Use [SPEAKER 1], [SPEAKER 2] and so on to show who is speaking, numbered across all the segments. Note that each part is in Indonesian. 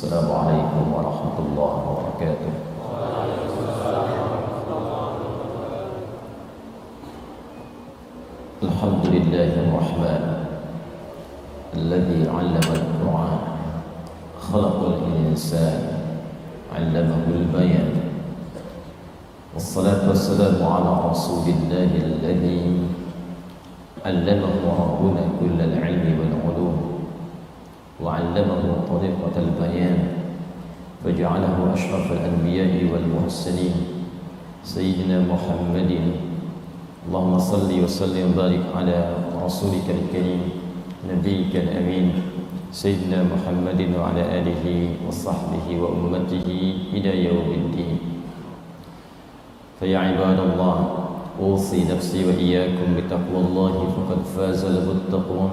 [SPEAKER 1] السلام عليكم ورحمة الله وبركاته. الحمد لله الرحمن الذي علم القرآن خلق الإنسان علمه البيان، والصلاة والسلام على رسول الله الذي علمه ربنا كل العلم والعلوم وعلمه طريقة البيان فجعله أشرف الأنبياء والمرسلين سيدنا محمد. اللهم صل وسلم وبارك على رسولك الكريم نبيك الأمين سيدنا محمد وعلى آله وصحبه وأمته إلى يوم الدين. فيا عباد الله، أوصي نفسي وإياكم بتقوى الله فقد فاز المتقون،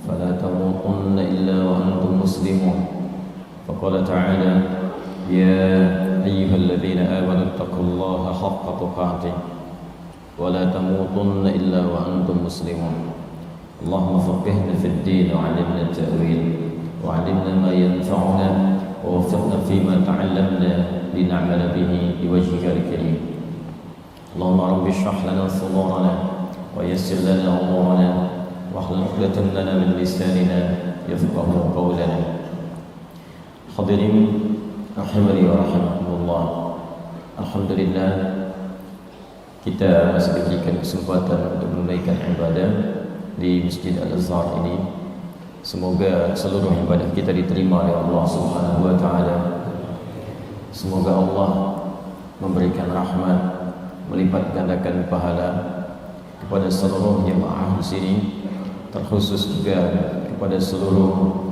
[SPEAKER 1] فلا تموتن إلا وأنتم مسلمون. فقال تعالى: يا أيها الذين آمنوا اتقوا الله حق تقاته ولا تموتن إلا وأنتم مسلمون. اللهم فقهنا في الدين وعلمنا التأويل وعلمنا ما ينفعنا ووفقنا فيما تعلمنا لنعمل به بوجهك الكريم. اللهم رب اشرح لنا صدورنا ويسر لنا أمورنا واحلل عقدة لنا من لساننا يفقهوا قولنا. Hadirin rahimani wa rahimakumullah. Alhamdulillah, kita masih diberikan kesempatan untuk menunaikan ibadah di Masjid Al-Azhar ini. Semoga seluruh ibadah kita diterima oleh Allah Subhanahu wa taala. Semoga Allah memberikan rahmat, melipat gandakan pahala kepada seluruh jemaah di sini, terkhusus juga kepada seluruh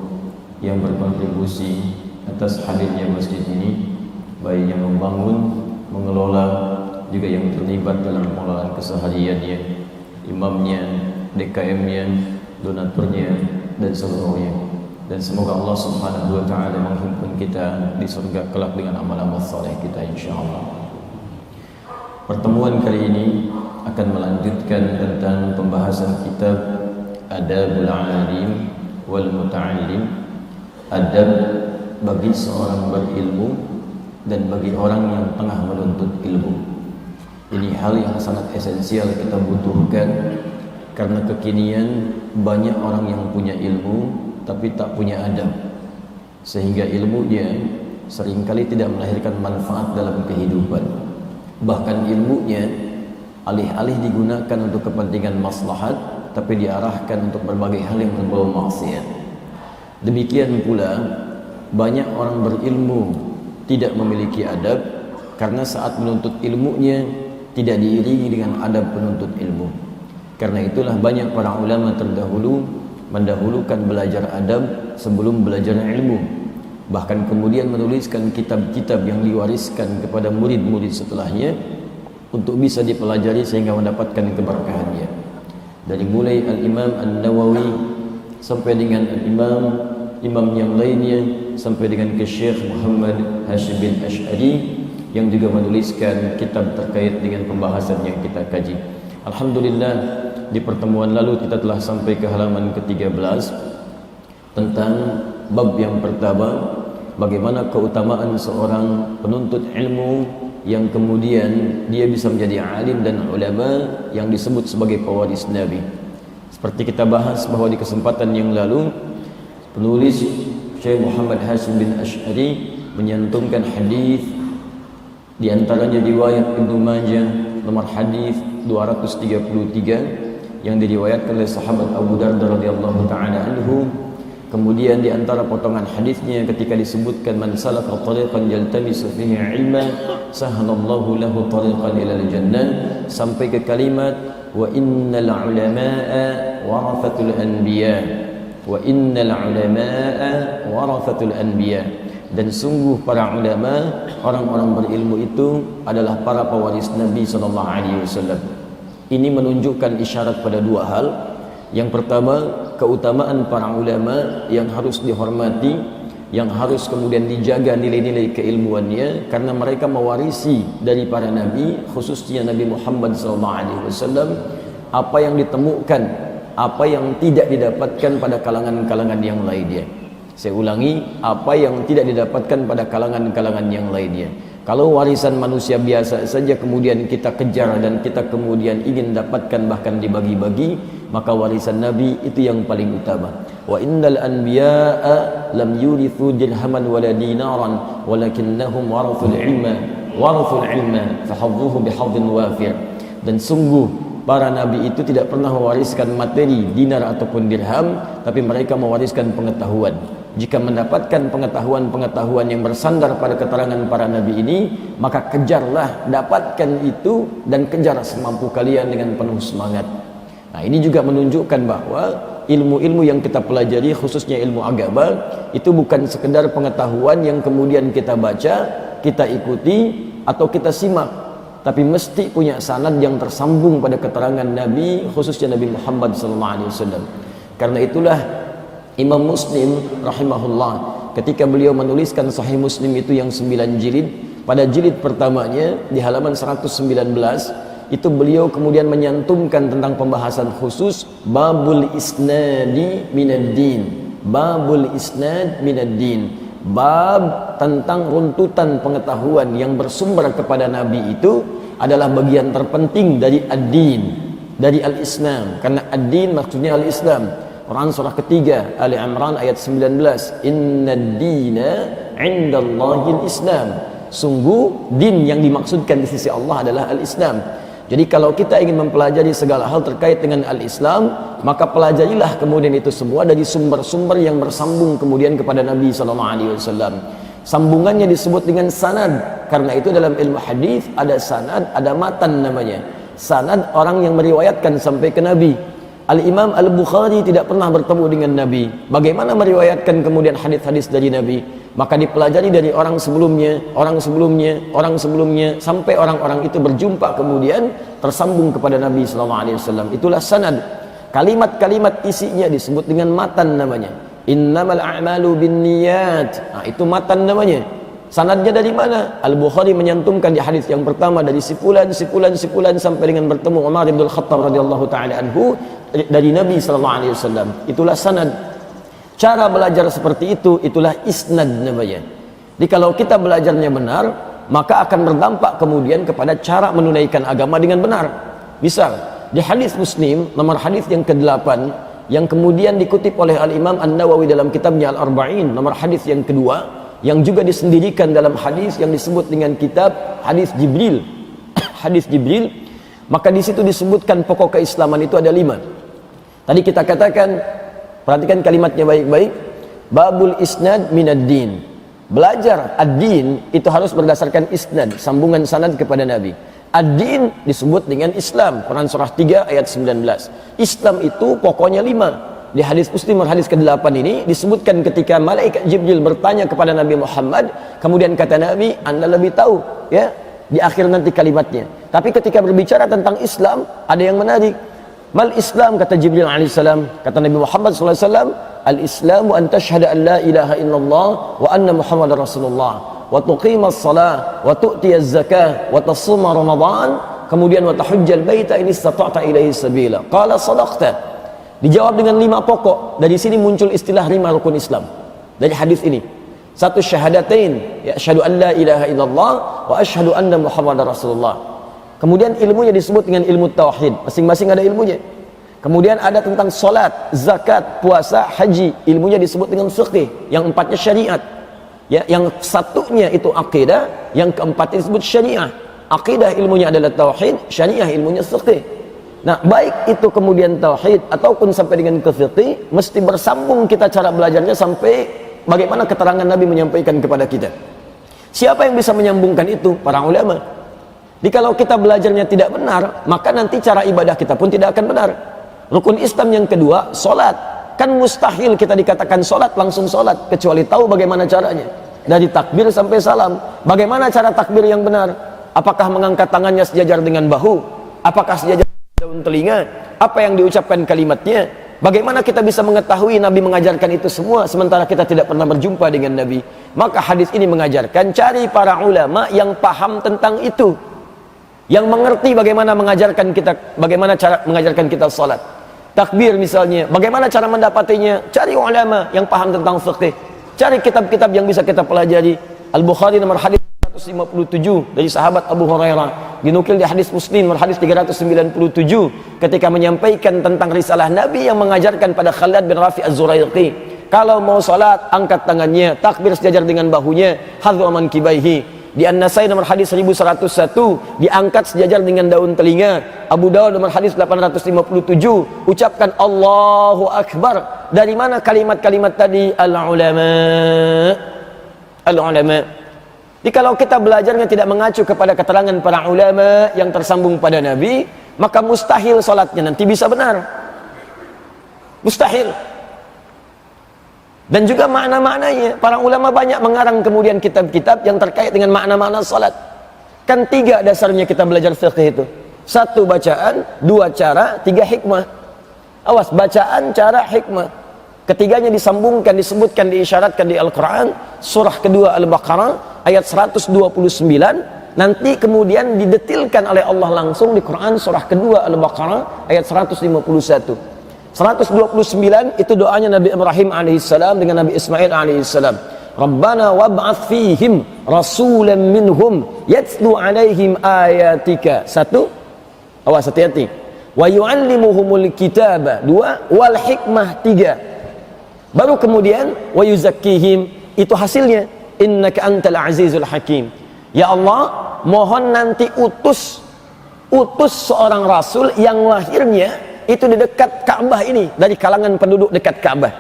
[SPEAKER 1] yang berkontribusi atas hadirnya masjid ini, baik yang membangun, mengelola, juga yang terlibat dalam pengelolaan kesehariannya, imamnya, DKM-nya, donaturnya, dan seluruhnya. Dan semoga Allah Subhanahu wa taala menghimpun kita di surga kelak dengan amal-amal saleh kita insyaallah. Pertemuan kali ini akan melanjutkan tentang pembahasan kitab Adabul Alim wal Muta'allim, adab bagi seorang berilmu dan bagi orang yang tengah menuntut ilmu. Ini hal yang sangat esensial kita butuhkan, karena kekinian banyak orang yang punya ilmu tapi tak punya adab, sehingga ilmunya seringkali tidak melahirkan manfaat dalam kehidupan. Bahkan ilmunya alih-alih digunakan untuk kepentingan maslahat, tapi diarahkan untuk berbagai hal yang berbau maksiat. Demikian pula banyak orang berilmu tidak memiliki adab, karena saat menuntut ilmunya tidak diiringi dengan adab penuntut ilmu. Karena itulah banyak para ulama terdahulu mendahulukan belajar adab sebelum belajar ilmu. Bahkan kemudian menuliskan kitab-kitab yang diwariskan kepada murid-murid setelahnya untuk bisa dipelajari sehingga mendapatkan keberkahannya. Dari mulai Al-Imam An-Nawawi sampai dengan imam yang lainnya, sampai dengan ke Syekh Muhammad Hashim bin Ash'ari yang juga menuliskan kitab terkait dengan pembahasan yang kita kaji. Alhamdulillah, di pertemuan lalu kita telah sampai ke halaman ke-13 tentang bab yang pertama, bagaimana keutamaan seorang penuntut ilmu yang kemudian dia bisa menjadi alim dan ulama yang disebut sebagai pewaris Nabi. Seperti kita bahas bahwa di kesempatan yang lalu, penulis Syekh Muhammad Hashim bin Ash'ari menyantumkan hadis, di antaranya riwayat Ibnu Majah nomor hadis 233 yang diriwayatkan oleh sahabat Abu Darda radhiyallahu taala anhu. Kemudian di antara potongan hadisnya ketika disebutkan man salaka tariqan yaltamisu fihi ilma sahalallahu lahu tariqan ilal jannah, sampai ke kalimat wa innal ulama'a warathatul anbiya, wa innal ulama'a warathatul anbiya, dan sungguh para ulama, orang-orang berilmu itu adalah para pewaris Nabi sallallahu alaihi wasallam. Ini menunjukkan isyarat pada dua hal. Yang pertama, keutamaan para ulama yang harus dihormati, yang harus kemudian dijaga nilai-nilai keilmuannya, karena mereka mewarisi dari para nabi, khususnya Nabi Muhammad SAW, apa yang ditemukan, apa yang tidak didapatkan pada kalangan-kalangan yang lainnya. Saya ulangi, apa yang tidak didapatkan pada kalangan-kalangan yang lainnya. Kalau warisan manusia biasa saja kemudian kita kejar dan kita kemudian ingin dapatkan bahkan dibagi-bagi, maka warisan Nabi itu yang paling utama. Wa innal anbiya'a lam yurithu dirhaman wala dinaran walakinnahum warathul ilma fahadhuhu bihadhin wafir. Dan sungguh para nabi itu tidak pernah mewariskan materi, dinar ataupun dirham, tapi mereka mewariskan pengetahuan. Jika mendapatkan pengetahuan-pengetahuan yang bersandar pada keterangan para nabi ini, maka kejarlah, dapatkan itu dan kejar semampu kalian dengan penuh semangat. Nah, ini juga menunjukkan bahwa ilmu-ilmu yang kita pelajari, khususnya ilmu agama, itu bukan sekedar pengetahuan yang kemudian kita baca, kita ikuti atau kita simak, tapi mesti punya sanad yang tersambung pada keterangan Nabi, khususnya Nabi Muhammad SAW. Karena itulah Imam Muslim rahimahullah, ketika beliau menuliskan Sahih Muslim itu yang 9 jilid, pada jilid pertamanya di halaman 119 itu beliau kemudian menyantumkan tentang pembahasan khusus babul isnadi minad din. Babul isnad minad din, bab tentang runtutan pengetahuan yang bersumber kepada Nabi itu adalah bagian terpenting dari ad-din, dari al-Islam. Karena ad-din maksudnya al-Islam. Quran surah ketiga Ali Imran ayat 19, innad dina indallahil Islam. Sungguh din yang dimaksudkan di sisi Allah adalah al-Islam. Jadi kalau kita ingin mempelajari segala hal terkait dengan al-Islam, maka pelajarilah kemudian itu semua dari sumber-sumber yang bersambung kemudian kepada Nabi SAW. Sambungannya disebut dengan sanad. Karena itu dalam ilmu hadis ada sanad, ada matan namanya. Sanad orang yang meriwayatkan sampai ke Nabi. Al-Imam Al-Bukhari tidak pernah bertemu dengan Nabi. Bagaimana meriwayatkan kemudian hadis-hadis dari Nabi? Maka dipelajari dari orang sebelumnya, orang sebelumnya, orang sebelumnya, sampai orang-orang itu berjumpa kemudian tersambung kepada Nabi SAW. Itulah sanad. Kalimat-kalimat isinya disebut dengan matan namanya. Innamal a'malu binniyat. Nah, itu matan namanya. Sanadnya dari mana? Al-Bukhari menyantumkan di hadis yang pertama dari sipulan sampai dengan bertemu Umar bin Khattab radhiyallahu taala anhu dari Nabi sallallahu alaihi wasallam. Itulah sanad. Cara belajar seperti itu, itulah isnad namanya. Jadi kalau kita belajarnya benar, maka akan berdampak kemudian kepada cara menunaikan agama dengan benar. Misal, di hadis Muslim nomor hadis yang ke-8 yang kemudian dikutip oleh Al-Imam An-Nawawi dalam kitabnya Al-Arba'in nomor hadis yang kedua, yang juga disendirikan dalam hadis yang disebut dengan kitab hadis Jibril. Hadis Jibril, maka di situ disebutkan pokok keislaman itu ada 5. Tadi kita katakan, perhatikan kalimatnya baik-baik, babul isnad minad din. Belajar ad-din itu harus berdasarkan isnad, sambungan sanad kepada Nabi. Ad-din disebut dengan Islam. Quran surah 3 ayat 19. Islam itu pokoknya 5. Di hadis Muslim hadis ke-8 ini disebutkan ketika malaikat Jibril bertanya kepada Nabi Muhammad, kemudian kata Nabi, Anda lebih tahu, ya, di akhir nanti kalimatnya. Tapi ketika berbicara tentang Islam, ada yang menarik. Mal Islam, kata Jibril alaihissalam, kata Nabi Muhammad sallallahu alaihi wasallam, al-Islamu an tashhada an la ilaha illallah wa anna Muhammadar Rasulullah wa tuqimas shalah wa tu'tiyaz zakah wa tasuma Ramadan, kemudian wa tahujjal baita in istata'ta ilaihi sabila. Qala sadaqta. Dijawab dengan 5 pokok. Dari sini muncul istilah 5 rukun Islam. Dari hadis ini. 1 syahadatain, ya asyhadu an la ilaha illallah wa asyhadu anna Muhammadar Rasulullah. Kemudian ilmunya disebut dengan ilmu tauhid. Masing-masing ada ilmunya. Kemudian ada tentang salat, zakat, puasa, haji. Ilmunya disebut dengan fiqh. Yang 4-nya syariat. Ya, yang 1-nya itu akidah, yang ke-4 disebut syariah. Akidah ilmunya adalah tauhid, syariah ilmunya fiqh. Nah, baik itu kemudian tauhid ataupun sampai dengan ke fiqh, mesti bersambung kita cara belajarnya sampai bagaimana keterangan Nabi menyampaikan kepada kita. Siapa yang bisa menyambungkan itu? Para ulama. Jadi kalau kita belajarnya tidak benar, maka nanti cara ibadah kita pun tidak akan benar. Rukun Islam yang kedua, solat. Kan mustahil kita dikatakan solat langsung solat, kecuali tahu bagaimana caranya. Dari takbir sampai salam. Bagaimana cara takbir yang benar? Apakah mengangkat tangannya sejajar dengan bahu? Apakah sejajar daun telinga? Apa yang diucapkan kalimatnya? Bagaimana kita bisa mengetahui Nabi mengajarkan itu semua sementara kita tidak pernah berjumpa dengan Nabi? Maka hadis ini mengajarkan cari para ulama yang paham tentang itu, yang mengerti bagaimana mengajarkan kita, bagaimana cara mengajarkan kita salat. Takbir misalnya, bagaimana cara mendapatinya? Cari ulama yang paham tentang fikih.
[SPEAKER 2] Cari kitab-kitab yang bisa kita pelajari. Al-Bukhari nomor hadis 157 dari sahabat Abu Hurairah, dinukil di hadis Muslim nomor hadis 397 ketika menyampaikan tentang risalah Nabi yang mengajarkan pada Khalid bin Rafi' Az-Zuraiqi, kalau mau salat angkat tangannya, takbir sejajar dengan bahunya, hadhu aman kibaihi. Di An-Nasai nomor hadis 1101 diangkat sejajar dengan daun telinga. Abu Dawud nomor hadis 857 ucapkan Allahu Akbar. Dari mana kalimat-kalimat tadi? Al-ulama. Al-ulama. Jadi kalau kita belajarnya tidak mengacu kepada keterangan para ulama yang tersambung pada Nabi, maka mustahil salatnya nanti bisa benar. Mustahil. Dan juga makna-maknanya, para ulama banyak mengarang kemudian kitab-kitab yang terkait dengan makna-makna salat. Kan 3 dasarnya kita belajar fiqh itu. 1 bacaan, 2 cara, 3 hikmah. Awas, bacaan, cara, hikmah. Ketiganya disambungkan, disebutkan, diisyaratkan di Al-Quran. Surah kedua Al-Baqarah ayat 129. Nanti kemudian didetilkan oleh Allah langsung di Quran surah kedua Al-Baqarah ayat 151. 129 itu doanya Nabi Ibrahim alaihissalam dengan Nabi Ismail alaihissalam. Rabbana wab'ath fihim rasulan minhum yatlu alaihim ayatika. 1, awas hati-hati. Wa yu'allimuhumul kitaba. 2, wal hikmah. 3. Baru kemudian wa yuzakkihim, itu hasilnya innaka antal azizul hakim. Ya Allah, mohon nanti utus seorang rasul yang lahirnya itu di dekat Ka'bah ini, dari kalangan penduduk dekat Ka'bah.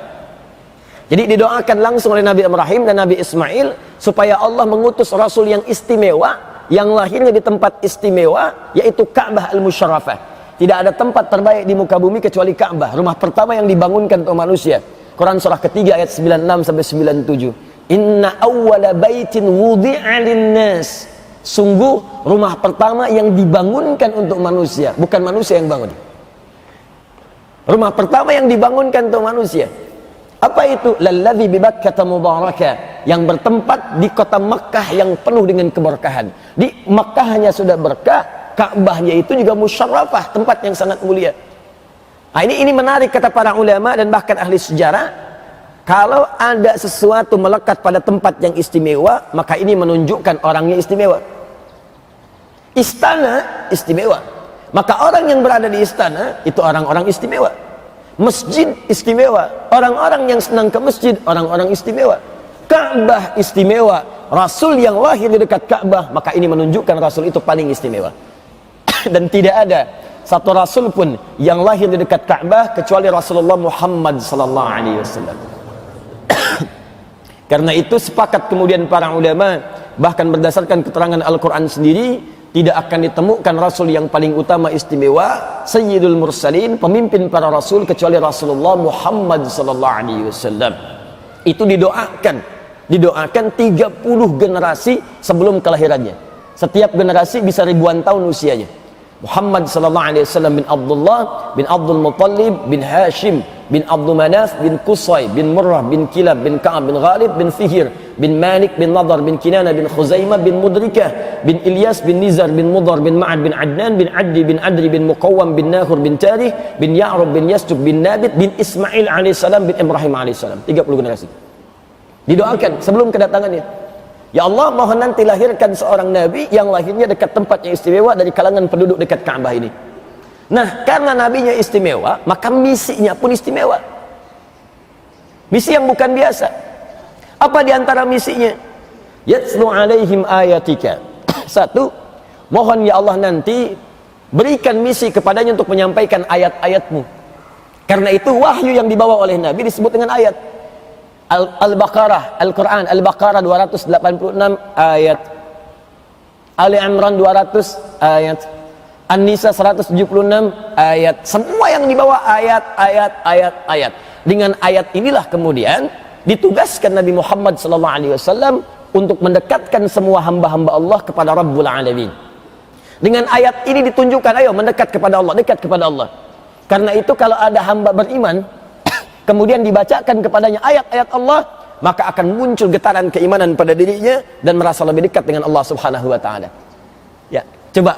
[SPEAKER 2] Jadi didoakan langsung oleh Nabi Ibrahim dan Nabi Ismail supaya Allah mengutus rasul yang istimewa, yang lahirnya di tempat istimewa, yaitu Ka'bah al-Musyarrafah. Tidak ada tempat terbaik di muka bumi kecuali Ka'bah, rumah pertama yang dibangunkan untuk manusia. Quran surah ketiga ayat 96 sampai 97. Inna awwala baitin wudi'a lin-nas. Sungguh rumah pertama yang dibangunkan untuk manusia, bukan manusia yang bangun. Rumah pertama yang dibangunkan untuk manusia. Apa itu? Lalladzi bi Bakkah mubaraka, yang bertempat di kota Makkah yang penuh dengan keberkahan. Di Makkah hanya sudah berkah, Ka'bahnya itu juga musyarrafah, tempat yang sangat mulia. Nah, ini menarik kata para ulama dan bahkan ahli sejarah. Kalau ada sesuatu melekat pada tempat yang istimewa, maka ini menunjukkan orangnya istimewa. Istana istimewa, maka orang yang berada di istana itu orang-orang istimewa. Masjid istimewa, orang-orang yang senang ke masjid orang-orang istimewa. Ka'bah istimewa, rasul yang lahir di dekat Ka'bah, maka ini menunjukkan rasul itu paling istimewa. Dan tidak ada satu rasul pun yang lahir di dekat Ka'bah kecuali Rasulullah Muhammad sallallahu alaihi wasallam. Karena itu sepakat kemudian para ulama, bahkan berdasarkan keterangan Al-Quran sendiri, tidak akan ditemukan rasul yang paling utama istimewa, Sayyidul Mursalin, pemimpin para rasul, kecuali Rasulullah Muhammad sallallahu alaihi wasallam. Itu didoakan 30 generasi sebelum kelahirannya. Setiap generasi bisa ribuan tahun usianya. Muhammad sallallahu alaihi wasallam bin Abdullah bin Abdul Muttalib bin Hashim bin Abdul Manaf bin Qusay bin Murrah bin Kilab bin Ka'ab bin Ghalib bin Fihir bin Malik bin Nadar bin Kinana bin Khuzaimah bin Mudrikah bin Ilyas bin Nizar bin Mudar bin Ma'ad bin Adnan bin Addi bin Adri bin Muqawwam bin Nahur bin Tarih bin Ya'rub bin Yasjub bin Nabit bin Ismail alaihissalam bin Ibrahim alaihissalam. 30 generasi didoakan sebelum kedatangannya. Ya Allah, mohon nanti lahirkan seorang nabi yang lahirnya dekat tempat yang istimewa dari kalangan penduduk dekat Ka'bah ini. Nah, karena nabinya istimewa, maka misinya pun istimewa. Misi yang bukan biasa. Apa diantara misinya? Yatslu alaihim ayatika. 1, mohon ya Allah nanti berikan misi kepadanya untuk menyampaikan ayat-ayatmu. Karena itu wahyu yang dibawa oleh Nabi disebut dengan ayat. Al-Baqarah, Al-Quran, Al-Baqarah 286 ayat, Ali Imran 200 ayat, An-Nisa 176 ayat. Semua yang dibawa ayat. Dengan ayat inilah kemudian ditugaskan Nabi Muhammad SAW untuk mendekatkan semua hamba-hamba Allah kepada Rabbul Alamin. Dengan ayat ini ditunjukkan, ayo mendekat kepada Allah, dekat kepada Allah. Karena itu kalau ada hamba beriman kemudian dibacakan kepadanya ayat-ayat Allah, maka akan muncul getaran keimanan pada dirinya dan merasa lebih dekat dengan Allah Subhanahu wa taala. Ya, coba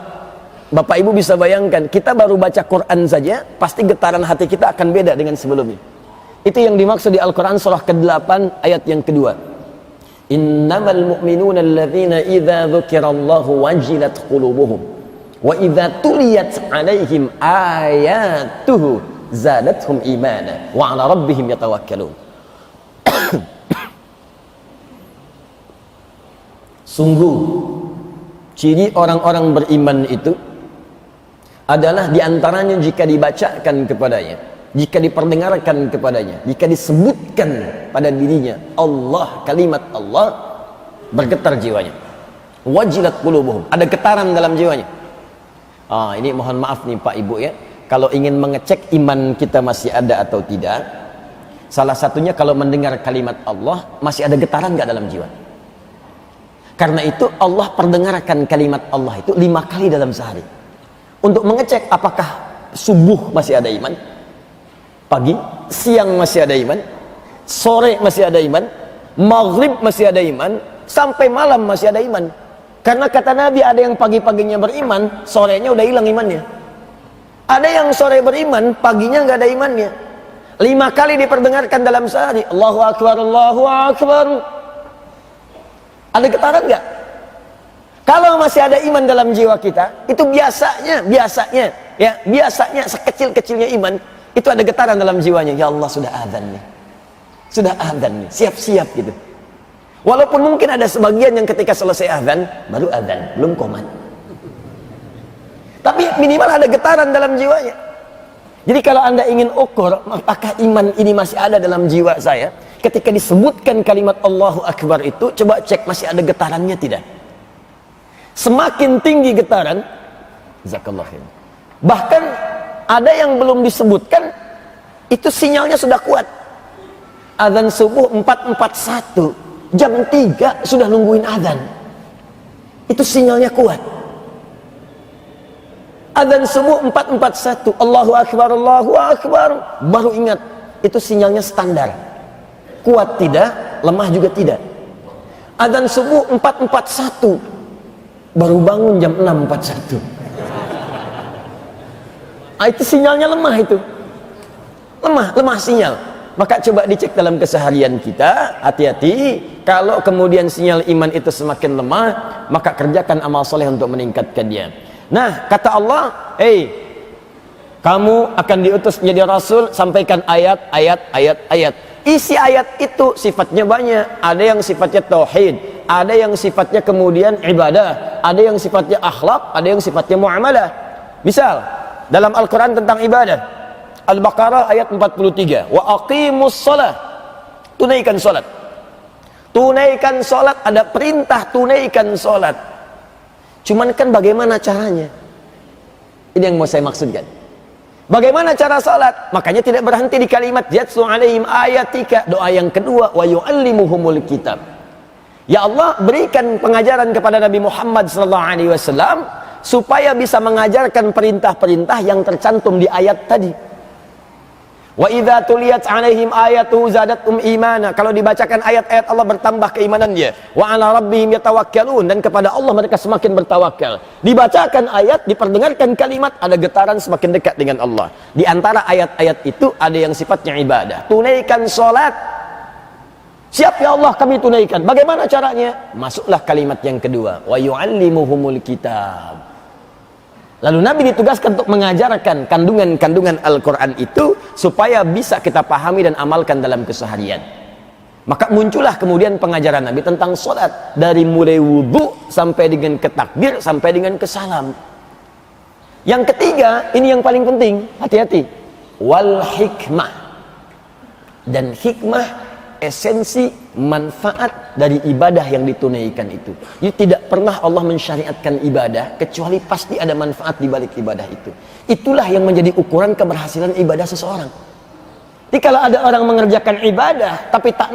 [SPEAKER 2] Bapak Ibu bisa bayangkan, kita baru baca Quran saja pasti getaran hati kita akan beda dengan sebelumnya. Itu yang dimaksud di Al-Quran surah ke-8 ayat yang kedua. Innamal mu'minuna alladzina idza dzukirallahu wajilat qulubuhum wa idza tuliyat alaihim ayatuhu zadatuhum imana wa ala rabbihim yatawakkalun. Sungguh ciri orang-orang beriman itu adalah diantaranya jika dibacakan kepadanya, jika diperdengarkan kepadanya, jika disebutkan pada dirinya Allah, kalimat Allah, bergetar jiwanya. Wajilat qulubuhum, ada getaran dalam jiwanya. Ini mohon maaf nih Pak Ibu ya, kalau ingin mengecek iman kita masih ada atau tidak, salah satunya kalau mendengar kalimat Allah masih ada getaran nggak dalam jiwa. Karena itu Allah perdengarkan kalimat Allah itu 5 kali dalam sehari untuk mengecek apakah subuh masih ada iman, pagi, siang masih ada iman, sore masih ada iman, maghrib masih ada iman, sampai malam masih ada iman. Karena kata Nabi, ada yang pagi-paginya beriman, sorenya udah hilang imannya. Ada yang sore beriman, paginya nggak ada imannya. 5 kali diperdengarkan dalam sehari, Allahu Akbar, Allahu Akbar. Ada getaran nggak? Kalau masih ada iman dalam jiwa kita, itu biasanya sekecil-kecilnya iman, itu ada getaran dalam jiwanya. Ya Allah, sudah adzan nih, siap-siap gitu. Walaupun mungkin ada sebagian yang ketika selesai adzan baru adzan, belum qomat, tapi minimal ada getaran dalam jiwanya. Jadi kalau Anda ingin ukur apakah iman ini masih ada dalam jiwa saya, ketika disebutkan kalimat Allahu Akbar itu, coba cek masih ada getarannya tidak. Semakin tinggi getaran, jazakallah khair, bahkan ada yang belum disebutkan, itu sinyalnya sudah kuat. Adzan subuh 4.41, jam 3 sudah nungguin adzan, itu sinyalnya kuat. Adzan subuh 4.41, Allahu Akbar, Allahu Akbar, baru ingat, itu sinyalnya standar, kuat tidak, lemah juga tidak. Adzan subuh 4.41, baru bangun jam 6.41, itu sinyalnya lemah, itu lemah sinyal. Maka coba dicek dalam keseharian kita, hati-hati kalau kemudian sinyal iman itu semakin lemah, maka kerjakan amal soleh untuk meningkatkan dia. Nah, kata Allah, kamu akan diutus menjadi rasul, sampaikan ayat. Isi ayat itu sifatnya banyak, ada yang sifatnya tauhid, ada yang sifatnya kemudian ibadah, ada yang sifatnya akhlak, ada yang sifatnya muamalah. Misal dalam Al-Quran tentang ibadah, Al-Baqarah ayat 43, wa aqimus shalah, tunaikan salat. Tunaikan salat, ada perintah tunaikan salat. Cuman kan bagaimana caranya? Ini yang mau saya maksudkan. Bagaimana cara salat? Makanya tidak berhenti di kalimat yatlu alaihim ayatika, doa yang kedua, wa yuallimuhumul kitab. Ya Allah, berikan pengajaran kepada Nabi Muhammad SAW supaya bisa mengajarkan perintah-perintah yang tercantum di ayat tadi. Wa idza tuliyat alaihim ayatu zadatum imana, kalau dibacakan ayat-ayat Allah bertambah keimanan dia. Wa ala rabbihim yatawakkalun, dan kepada Allah mereka semakin bertawakal. Dibacakan ayat, diperdengarkan kalimat, ada getaran semakin dekat dengan Allah. Di antara ayat-ayat itu ada yang sifatnya ibadah. Tunaikan salat. Siap ya Allah, kami tunaikan. Bagaimana caranya? Masuklah kalimat yang kedua, wa yuallimuhumul kitab. Lalu Nabi ditugaskan untuk mengajarkan kandungan-kandungan Al-Quran itu supaya bisa kita pahami dan amalkan dalam keseharian. Maka muncullah kemudian pengajaran Nabi tentang sholat, dari mulai wudhu sampai dengan ke takbir sampai dengan ke salam. Yang ketiga, ini yang paling penting, hati-hati, wal hikmah. Dan hikmah, esensi manfaat dari ibadah yang ditunaikan itu. Jadi tidak pernah Allah mensyariatkan ibadah kecuali pasti ada manfaat di balik ibadah itu. Itulah yang menjadi ukuran keberhasilan ibadah seseorang. Jadi kalau ada orang mengerjakan ibadah tapi tak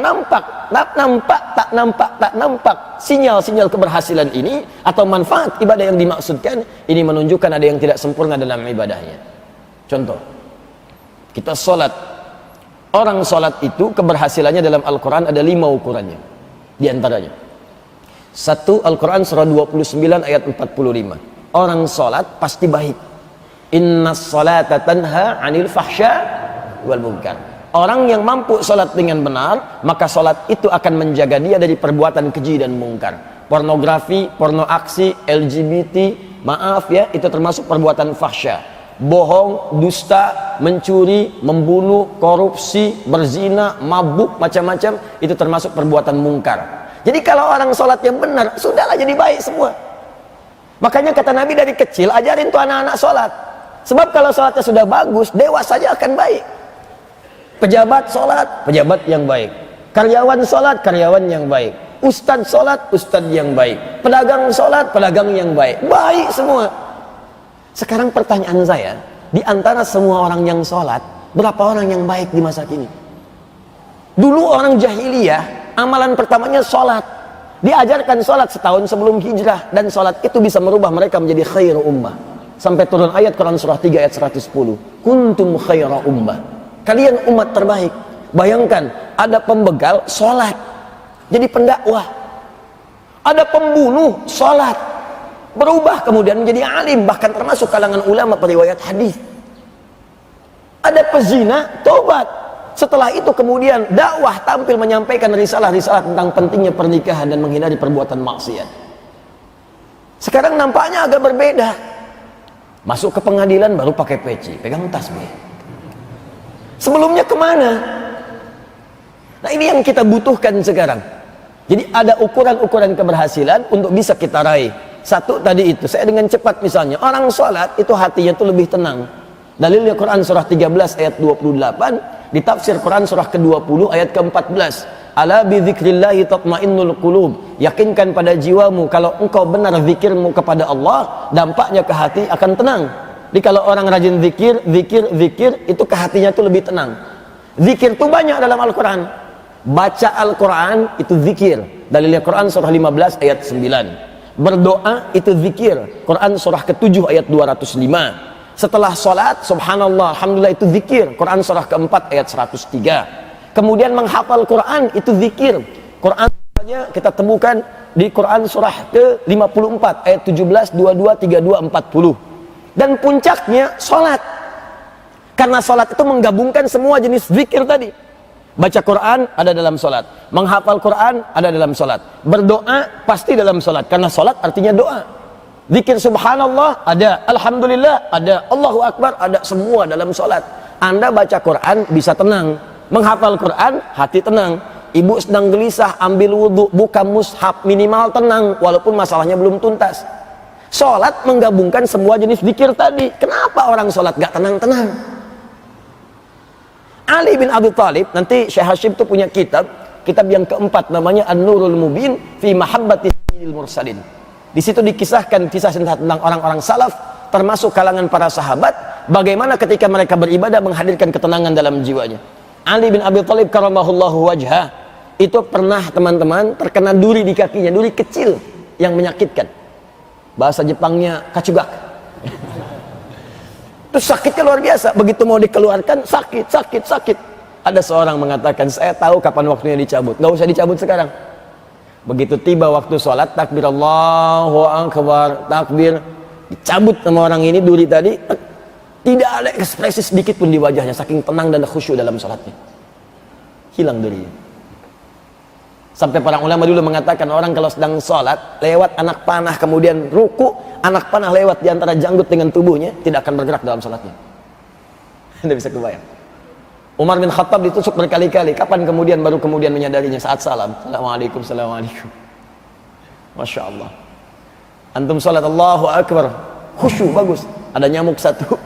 [SPEAKER 2] nampak sinyal-sinyal keberhasilan ini atau manfaat ibadah yang dimaksudkan, ini menunjukkan ada yang tidak sempurna dalam ibadahnya. Contoh, kita sholat. Orang sholat itu keberhasilannya dalam Al-Quran ada 5 ukurannya. Di antaranya, 1, Al-Quran surah 29 ayat 45. Orang sholat pasti baik. Inna sholata tanha anil fahsya wal munkar. Orang yang mampu sholat dengan benar, maka sholat itu akan menjaga dia dari perbuatan keji dan mungkar. Pornografi, porno aksi, LGBT, maaf ya, itu termasuk perbuatan fahsya. Bohong, dusta, mencuri, membunuh, korupsi, berzina, mabuk, macam-macam, itu termasuk perbuatan mungkar. Jadi kalau orang sholat yang benar, sudahlah jadi baik semua. Makanya kata Nabi, dari kecil ajarin tuh anak-anak sholat. Sebab kalau sholatnya sudah bagus, dewasa saja akan baik. Pejabat sholat, pejabat yang baik. Karyawan sholat, karyawan yang baik. Ustadz sholat, ustadz yang baik. Pedagang sholat, pedagang yang baik. Baik semua. Sekarang pertanyaan saya, di antara semua orang yang sholat, berapa orang yang baik di masa kini? Dulu orang jahiliyah, amalan pertamanya sholat. Diajarkan sholat setahun sebelum hijrah. Dan sholat itu bisa merubah mereka menjadi khairu ummah. Sampai turun ayat Quran surah 3 ayat 110. Kuntum khairu ummah. Kalian umat terbaik. Bayangkan, ada pembegal sholat, jadi pendakwah. Ada pembunuh sholat, berubah kemudian menjadi alim, bahkan termasuk kalangan ulama periwayat hadis. Ada pezina, tobat. Setelah itu kemudian dakwah, tampil menyampaikan risalah-risalah tentang pentingnya pernikahan dan menghindari perbuatan maksiat. Sekarang nampaknya agak berbeda. Masuk ke pengadilan baru pakai peci, pegang tasbih. Sebelumnya kemana? Nah, ini yang kita butuhkan sekarang. Jadi ada ukuran-ukuran keberhasilan untuk bisa kita raih. Satu tadi itu, saya dengan cepat misalnya, orang sholat itu hatinya itu lebih tenang. Dalilnya Quran surah 13 ayat 28, ditafsir Quran surah ke-20 ayat ke-14. Ala bi dzikrillahi tatmainnul qulub. Yakinkan pada jiwamu, kalau engkau benar zikirmu kepada Allah, dampaknya ke hati akan tenang. Jadi kalau orang rajin zikir, itu ke hatinya itu lebih tenang. Zikir itu banyak dalam Al-Quran. Baca Al-Quran itu zikir. Dalilnya Quran surah 15 ayat 9. Berdoa itu zikir. Quran surah ke-7 ayat 205. Setelah sholat, subhanallah, alhamdulillah, itu zikir. Quran surah ke-4 ayat 103. Kemudian menghafal Quran itu zikir. Quran saja kita temukan di Quran surah ke-54 ayat 17, 22, 32, 40. Dan puncaknya sholat, karena sholat itu menggabungkan semua jenis zikir tadi. Baca Quran ada dalam sholat, menghafal Quran ada dalam sholat, berdoa pasti dalam sholat, karena sholat artinya doa. Zikir subhanallah ada, alhamdulillah ada, Allahu akbar ada, semua dalam sholat. Anda baca Quran bisa tenang, menghafal Quran hati tenang. Ibu sedang gelisah ambil wudhu, buka mushaf, minimal tenang walaupun masalahnya belum tuntas. Sholat menggabungkan semua jenis zikir tadi. Kenapa orang sholat gak tenang-tenang? Ali bin Abi Thalib, nanti Syekh Hashim itu punya kitab yang keempat, namanya An-Nurul Mubin fi Mahabbati Sayyidil Mursalin. Di situ dikisahkan kisah tentang orang-orang salaf, termasuk kalangan para sahabat, bagaimana ketika mereka beribadah menghadirkan ketenangan dalam jiwanya. Ali bin Abi Thalib karamahullahu wajhah, itu pernah teman-teman terkena duri di kakinya, duri kecil yang menyakitkan. Bahasa Jepangnya kacugak. Terus sakitnya luar biasa. Begitu mau dikeluarkan, sakit. Ada seorang mengatakan, saya tahu kapan waktunya dicabut. Gak usah dicabut sekarang. Begitu tiba waktu sholat, takbir Allahu Akbar, takbir, dicabut sama orang ini duri tadi. Tidak ada ekspresi sedikit pun di wajahnya, saking tenang dan khusyuk dalam sholatnya. Hilang durinya. Sampai para ulama dulu mengatakan, orang kalau sedang sholat, lewat anak panah kemudian ruku, anak panah lewat di antara janggut dengan tubuhnya, tidak akan bergerak dalam sholatnya. Anda bisa kebayang. Umar bin Khattab ditusuk berkali-kali. Kapan kemudian baru kemudian menyadarinya? Saat salam. Assalamualaikum, assalamualaikum. Masya Allah. Antum sholat Allahu Akbar, khusyuk, bagus. Ada nyamuk satu,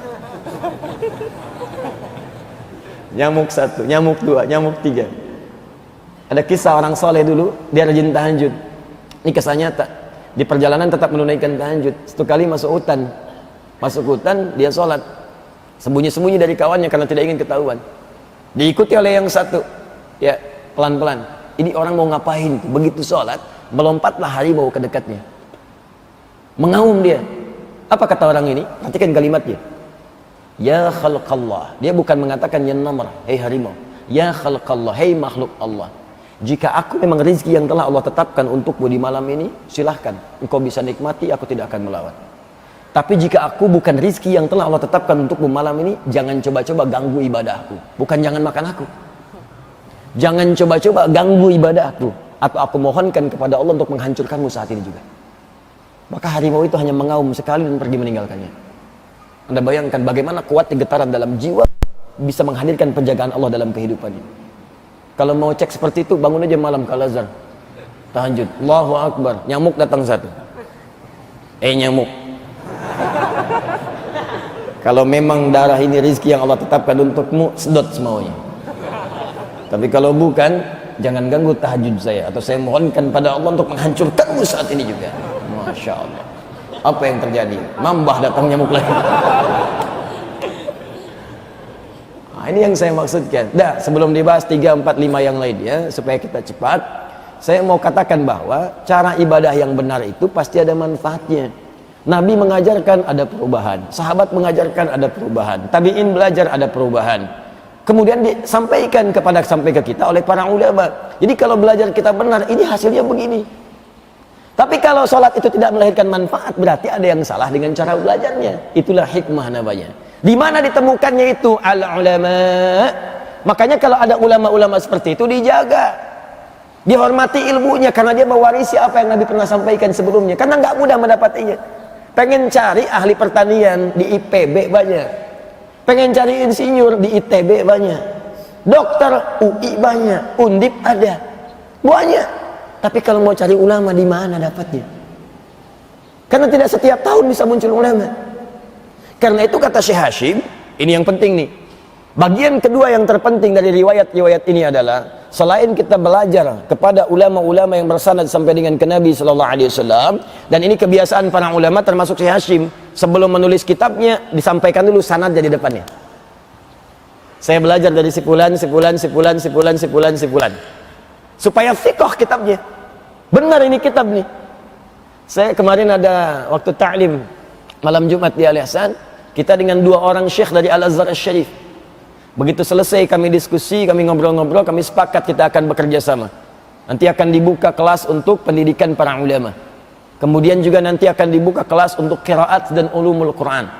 [SPEAKER 2] nyamuk satu, nyamuk dua, nyamuk tiga. Ada kisah orang soleh dulu, dia rajin tahajud. Ini kisah nyata. Di perjalanan tetap menunaikan tahajud. Satu kali masuk hutan, dia sholat. Sembunyi-sembunyi dari kawannya karena tidak ingin ketahuan. Diikuti oleh yang satu, ya pelan-pelan. Ini orang mau ngapain? Begitu sholat, melompatlah harimau ke dekatnya. Mengaum dia. Apa kata orang ini? Perhatikan kalimatnya. Ya khalqallah. Dia bukan mengatakan ya namr, hei harimau. Ya khalqallah, hei makhluk Allah. Jika aku memang rezeki yang telah Allah tetapkan untukmu di malam ini, silahkan, engkau bisa nikmati, aku tidak akan melawan. Tapi jika aku bukan rizki yang telah Allah tetapkan untukmu malam ini, jangan coba-coba ganggu ibadahku. Bukan jangan makan aku. Jangan coba-coba ganggu ibadahku. Atau aku mohonkan kepada Allah untuk menghancurkanmu saat ini juga. Maka harimau itu hanya mengaum sekali dan pergi meninggalkannya. Anda bayangkan bagaimana kuatnya getaran dalam jiwa bisa menghadirkan penjagaan Allah dalam kehidupannya. Kalau mau cek seperti itu, bangun aja malam ke Al-Azhar. Tahajud. Allahu Akbar. Nyamuk datang satu. Nyamuk. Kalau memang darah ini rizki yang Allah tetapkan untukmu, sedot semaunya. Tapi kalau bukan, jangan ganggu tahajud saya. Atau saya mohonkan pada Allah untuk menghancurkanmu saat ini juga. Masya Allah. Apa yang terjadi? Mambah datang nyamuk lagi. Nah, ini yang saya maksudkan. Dah, sebelum dibahas 3, 4, 5 yang lain ya, supaya kita cepat, saya mau katakan bahwa cara ibadah yang benar itu pasti ada manfaatnya. Nabi mengajarkan ada perubahan, sahabat mengajarkan ada perubahan, tabi'in belajar ada perubahan. Kemudian disampaikan sampai ke kita oleh para ulama. Jadi kalau belajar kita benar, ini hasilnya begini. Tapi kalau sholat itu tidak melahirkan manfaat, berarti ada yang salah dengan cara belajarnya. Itulah hikmah namanya. Di mana ditemukannya itu? Al-ulama. Makanya kalau ada ulama-ulama seperti itu dijaga, dihormati ilmunya, karena dia mewarisi apa yang Nabi pernah sampaikan sebelumnya. Karena nggak mudah mendapatinya. Pengen cari ahli pertanian di IPB banyak, pengen cari insinyur di ITB banyak, dokter UI banyak, Undip ada banyak. Tapi kalau mau cari ulama, di mana dapatnya? Karena tidak setiap tahun bisa muncul ulama. Karena itu kata Syekh Hashim, ini yang penting nih. Bagian kedua yang terpenting dari riwayat-riwayat ini adalah, selain kita belajar kepada ulama-ulama yang bersanad sampai dengan ke Nabi SAW, dan ini kebiasaan para ulama termasuk Syekh Hashim, sebelum menulis kitabnya disampaikan dulu sanad jadi depannya. Saya belajar dari sipulan, supaya fiqh kitabnya. Benar ini kitab nih. Saya kemarin ada waktu ta'lim malam Jumat di Al Ihsan, kita dengan 2 orang syekh dari Al-Azhar Asy-Syarif. Begitu selesai kami diskusi, kami ngobrol-ngobrol, kami sepakat kita akan bekerja sama. Nanti akan dibuka kelas untuk pendidikan para ulama. Kemudian juga nanti akan dibuka kelas untuk qiraat dan ulumul Quran.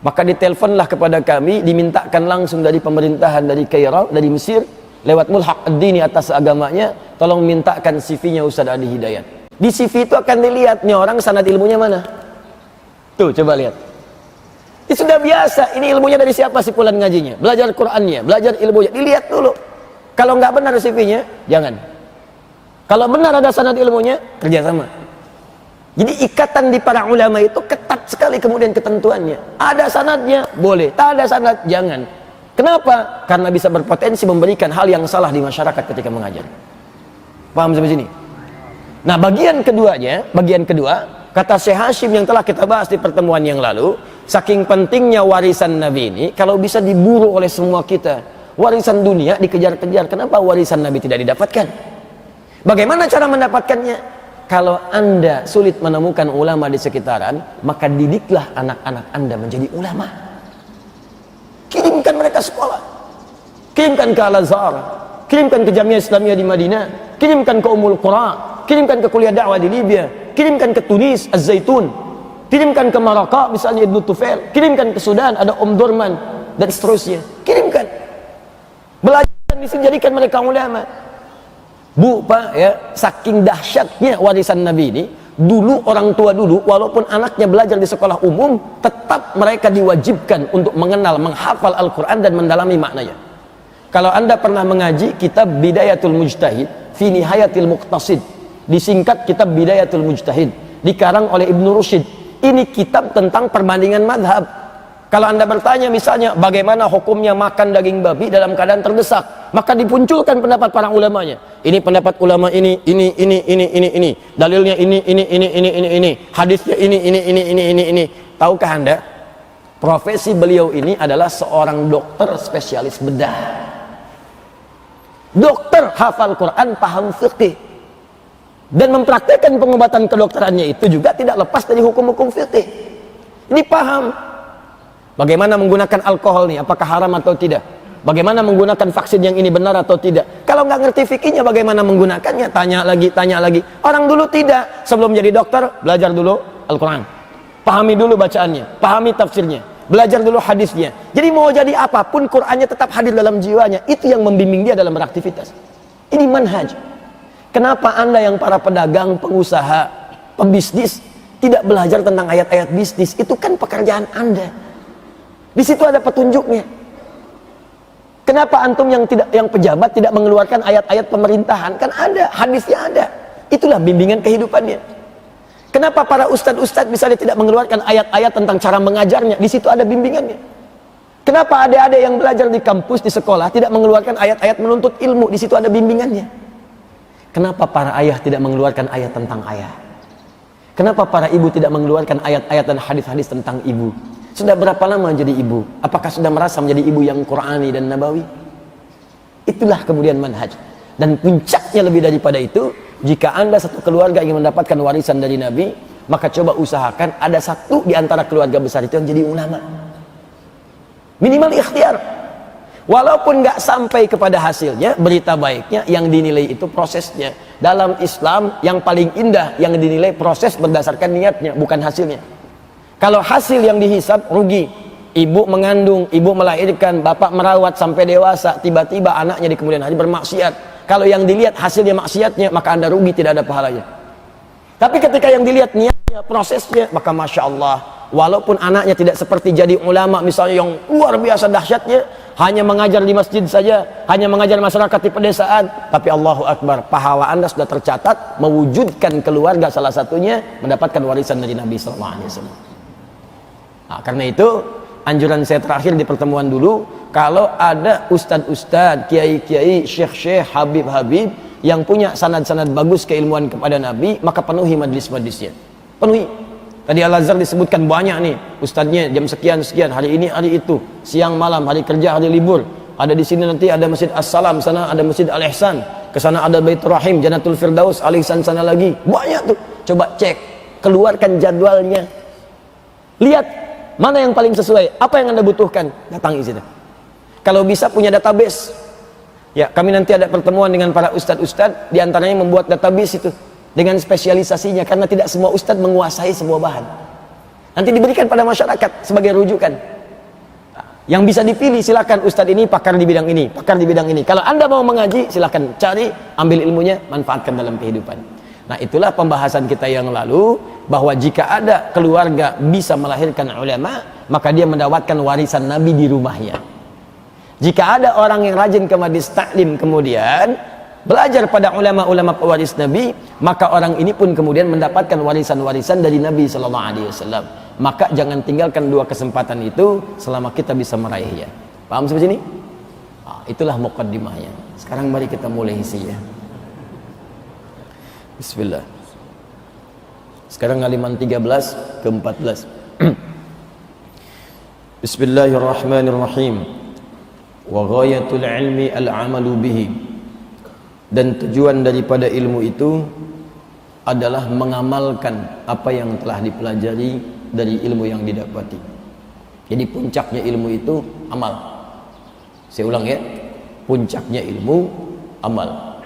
[SPEAKER 2] Maka diteleponlah kepada kami, dimintakan langsung dari pemerintahan dari Kairo, dari Mesir, lewat Mulhaq ad-Dini atas agamanya, tolong mintakan CV-nya Ustaz Adi Hidayat. Di CV itu akan dilihat nih orang sanad ilmunya mana. Tuh, coba lihat. Ini sudah biasa, ini ilmunya dari siapa sipulan ngajinya, belajar Qur'annya, belajar ilmunya, dilihat dulu. Kalau nggak benar CV-nya, jangan. Kalau benar ada sanad ilmunya, kerjasama. Jadi ikatan di para ulama itu ketat sekali kemudian ketentuannya. Ada sanadnya, boleh. Tak ada sanad, jangan. Kenapa? Karena bisa berpotensi memberikan hal yang salah di masyarakat ketika mengajar. Paham sampai sini? Nah, bagian kedua, kata Syekh Hashim yang telah kita bahas di pertemuan yang lalu, saking pentingnya warisan Nabi ini, kalau bisa diburu oleh semua kita, warisan dunia dikejar-kejar, kenapa warisan Nabi tidak didapatkan? Bagaimana cara mendapatkannya? Kalau Anda sulit menemukan ulama di sekitaran, maka didiklah anak-anak Anda menjadi ulama. Kirimkan mereka sekolah, kirimkan ke Al-Azhar, kirimkan ke Jamiah Islamiyah di Madinah, kirimkan ke Ummul Qura, kirimkan ke kuliah dakwah di Libya, kirimkan ke Tunis, Az-Zaitun, kirimkan ke Maraka misalnya Ibnu Tufail, kirimkan ke Sudan ada Durman dan seterusnya, kirimkan. Belajar dan dijadikan mereka ulama. Bu, Pak, ya, saking dahsyatnya warisan Nabi ini, dulu orang tua dulu walaupun anaknya belajar di sekolah umum, tetap mereka diwajibkan untuk mengenal, menghafal Al-Qur'an dan mendalami maknanya. Kalau Anda pernah mengaji kitab Bidayatul Mujtahid fi Nihayatil Muqtasid, disingkat kitab Bidayatul Mujtahid, dikarang oleh Ibnu Rusyd. Ini kitab tentang perbandingan madhab. Kalau Anda bertanya misalnya bagaimana hukumnya makan daging babi dalam keadaan terdesak, maka dipunculkan pendapat para ulamanya. Ini pendapat ulama ini, dalilnya ini, hadisnya ini. Tahukah Anda? Profesi beliau ini adalah seorang dokter spesialis bedah. Dokter hafal Quran, paham fikih. Dan mempraktekkan pengobatan kedokterannya itu juga tidak lepas dari hukum-hukum fikih. Ini paham bagaimana menggunakan alkohol nih, apakah haram atau tidak, bagaimana menggunakan vaksin yang ini benar atau tidak. Kalau nggak ngerti fikihnya bagaimana menggunakannya, tanya lagi. Orang dulu tidak, sebelum jadi dokter belajar dulu Al-Quran, pahami dulu bacaannya, pahami tafsirnya, belajar dulu hadisnya. Jadi mau jadi apapun, Qur'annya tetap hadir dalam jiwanya. Itu yang membimbing dia dalam beraktivitas. Ini manhaj. Kenapa Anda yang para pedagang, pengusaha, pembisnis tidak belajar tentang ayat-ayat bisnis? Itu kan pekerjaan Anda. Di situ ada petunjuknya. Kenapa antum yang pejabat tidak mengeluarkan ayat-ayat pemerintahan? Kan ada, hadisnya ada. Itulah bimbingan kehidupannya. Kenapa para ustadz-ustadz misalnya tidak mengeluarkan ayat-ayat tentang cara mengajarnya? Di situ ada bimbingannya. Kenapa adik-adik yang belajar di kampus, di sekolah tidak mengeluarkan ayat-ayat menuntut ilmu? Di situ ada bimbingannya. Kenapa para ayah tidak mengeluarkan ayat tentang ayah? Kenapa para ibu tidak mengeluarkan ayat-ayat dan hadis-hadis tentang ibu? Sudah berapa lama jadi ibu? Apakah sudah merasa menjadi ibu yang Qur'ani dan Nabawi? Itulah kemudian manhaj. Dan puncaknya lebih daripada itu, jika Anda satu keluarga ingin mendapatkan warisan dari Nabi, maka coba usahakan ada satu di antara keluarga besar itu yang jadi ulama. Minimal ikhtiar. Walaupun nggak sampai kepada hasilnya, berita baiknya yang dinilai itu prosesnya. Dalam Islam yang paling indah yang dinilai proses berdasarkan niatnya, bukan hasilnya. Kalau hasil yang dihisab, rugi. Ibu mengandung, ibu melahirkan, bapak merawat sampai dewasa, tiba-tiba anaknya di kemudian hari bermaksiat. Kalau yang dilihat hasilnya maksiatnya, maka Anda rugi, tidak ada pahalanya. Tapi ketika yang dilihat niatnya, prosesnya, maka Masya Allah, walaupun anaknya tidak seperti jadi ulama misalnya yang luar biasa dahsyatnya, hanya mengajar di masjid saja, hanya mengajar masyarakat di pedesaan, tapi Allahu Akbar, pahala Anda sudah tercatat mewujudkan keluarga salah satunya mendapatkan warisan dari Nabi SAW. Nah, karena itu anjuran saya terakhir di pertemuan dulu, kalau ada ustadz-ustadz, kiai-kiai, syekh-syekh, habib-habib yang punya sanad-sanad bagus keilmuan kepada Nabi, maka penuhi majlis-majlisnya, penuhi. Tadi Al-Azhar disebutkan banyak nih ustadznya, jam sekian-sekian, hari ini, hari itu, siang malam, hari kerja, hari libur. Ada di sini nanti ada Masjid As-Salam, sana ada Masjid Al-Ihsan, ke sana ada Baitur Rahim, Jannatul Firdaus, Al-Ihsan sana lagi, banyak tuh. Coba cek, keluarkan jadwalnya, lihat mana yang paling sesuai, apa yang Anda butuhkan, datangi situ. Kalau bisa punya database, ya kami nanti ada pertemuan dengan para ustadz-ustadz, diantaranya membuat database itu dengan spesialisasinya, karena tidak semua ustadz menguasai semua bahan. Nanti diberikan pada masyarakat sebagai rujukan. Yang bisa dipilih silakan, ustadz ini pakar di bidang ini, pakar di bidang ini. Kalau Anda mau mengaji, silakan cari, ambil ilmunya, manfaatkan dalam kehidupan. Nah, itulah pembahasan kita yang lalu, bahwa jika ada keluarga bisa melahirkan ulama, maka dia mendapatkan warisan Nabi di rumahnya. Jika ada orang yang rajin ke majlis taklim kemudian belajar pada ulama-ulama pewaris Nabi, maka orang ini pun kemudian mendapatkan warisan-warisan dari Nabi SAW. Maka jangan tinggalkan dua kesempatan itu selama kita bisa meraihnya. Paham sampai sini? Nah, itulah muqaddimahnya. Sekarang mari kita mulai isinya. Bismillah. Sekarang halaman 13 ke 14. Bismillahirrahmanirrahim. Wa ghayatul ilmi al-amalu bihi. Dan tujuan daripada ilmu itu adalah mengamalkan apa yang telah dipelajari dari ilmu yang didapati. Jadi puncaknya ilmu itu amal. Saya ulang ya. Puncaknya ilmu amal.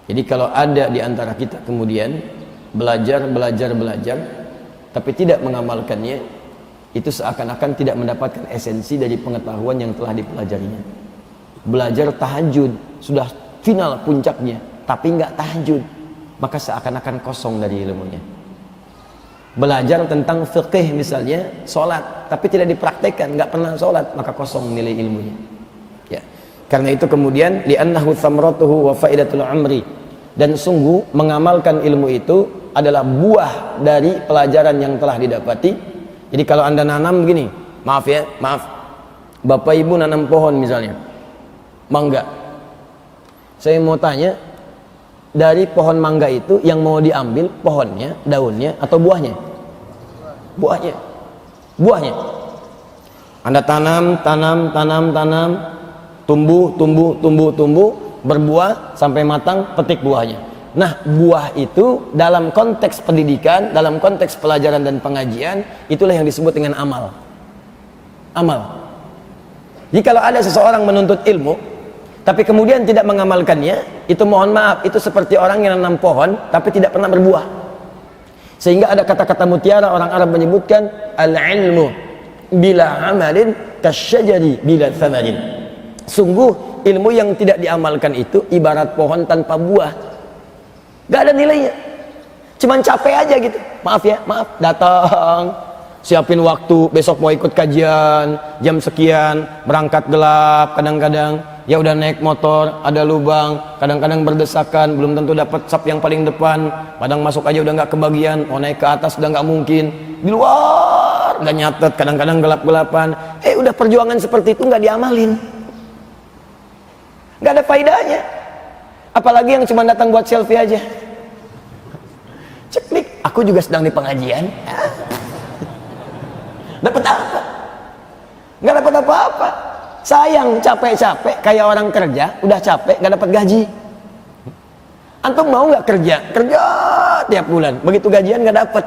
[SPEAKER 2] Jadi kalau ada di antara kita kemudian belajar, tapi tidak mengamalkannya, itu seakan-akan tidak mendapatkan esensi dari pengetahuan yang telah dipelajarinya. Belajar tahajud, sudah final puncaknya, tapi nggak tahajud, maka seakan-akan kosong dari ilmunya. Belajar tentang fikih misalnya, sholat, tapi tidak dipraktekkan, nggak pernah sholat, maka kosong nilai ilmunya. Ya. Karena itu kemudian li'annahu thamratuhu wa faidatul amri, dan sungguh mengamalkan ilmu itu adalah buah dari pelajaran yang telah didapati. Jadi kalau Anda nanam begini, maaf, Bapak Ibu nanam pohon misalnya, mangga. Saya mau tanya, dari pohon mangga itu yang mau diambil pohonnya, daunnya atau buahnya? Buahnya. Anda tanam, tumbuh, berbuah sampai matang, petik buahnya. Nah, buah itu dalam konteks pendidikan, dalam konteks pelajaran dan pengajian, itulah yang disebut dengan amal. Jikalau ada seseorang menuntut ilmu, tapi kemudian tidak mengamalkannya, itu mohon maaf, itu seperti orang yang menanam pohon, tapi tidak pernah berbuah. Sehingga ada kata-kata mutiara, orang Arab menyebutkan al-ilmu bila amalin kasyajari bila thamarin. Sungguh ilmu yang tidak diamalkan itu ibarat pohon tanpa buah, gak ada nilainya, cuman capek aja gitu. Maaf ya, maaf, datang siapin waktu, besok mau ikut kajian jam sekian, berangkat gelap, kadang-kadang ya udah naik motor ada lubang, kadang-kadang berdesakan, belum tentu dapat sap yang paling depan, padang masuk aja udah nggak kebagian, mau naik ke atas udah nggak mungkin, di luar nggak nyatet, kadang-kadang gelap-gelapan. Udah perjuangan seperti itu nggak diamalin, nggak ada faedahnya. Apalagi yang cuma datang buat selfie aja, ceklik, aku juga sedang di pengajian. Dapat apa? Nggak dapat apa-apa. Sayang, capek-capek kayak orang kerja, udah capek nggak dapat gaji. Antum mau nggak kerja tiap bulan, begitu gajian nggak dapat?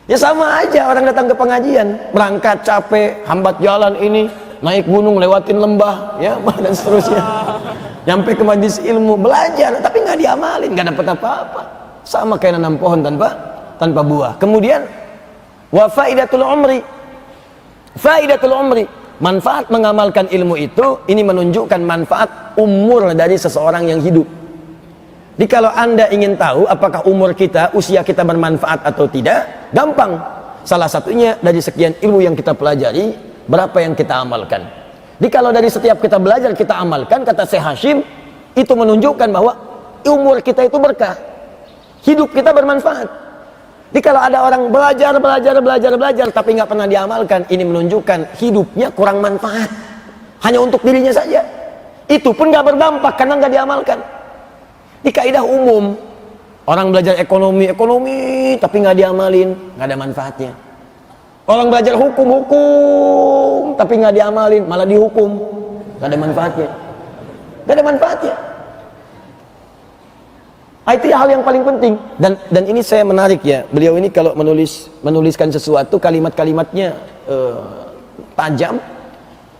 [SPEAKER 2] Ya sama aja orang datang ke pengajian, berangkat capek, hambat jalan ini, naik gunung, lewatin lembah, ya dan seterusnya. Nyampe ke majelis ilmu, belajar, tapi nggak diamalin, nggak dapat apa-apa. Sama kayak nanam pohon tanpa buah. Kemudian wa faidatul umri, faidatul umri, manfaat mengamalkan ilmu itu, ini menunjukkan manfaat umur dari seseorang yang hidup. Jadi kalau anda ingin tahu apakah umur kita, usia kita bermanfaat atau tidak, gampang. Salah satunya dari sekian ilmu yang kita pelajari, berapa yang kita amalkan. Jadi kalau dari setiap kita belajar, kita amalkan, kata Syekh Hashim, itu menunjukkan bahwa umur kita itu berkah, hidup kita bermanfaat. Jadi kalau ada orang belajar tapi nggak pernah diamalkan, ini menunjukkan hidupnya kurang manfaat, hanya untuk dirinya saja. Itu pun nggak berdampak karena nggak diamalkan. Di kaidah umum, orang belajar ekonomi tapi nggak diamalin, nggak ada manfaatnya. Orang belajar hukum tapi nggak diamalin, malah dihukum, nggak ada manfaatnya, nggak ada manfaatnya. Itu hal yang paling penting. Dan ini saya menarik ya, beliau ini kalau menuliskan sesuatu, kalimat-kalimatnya tajam,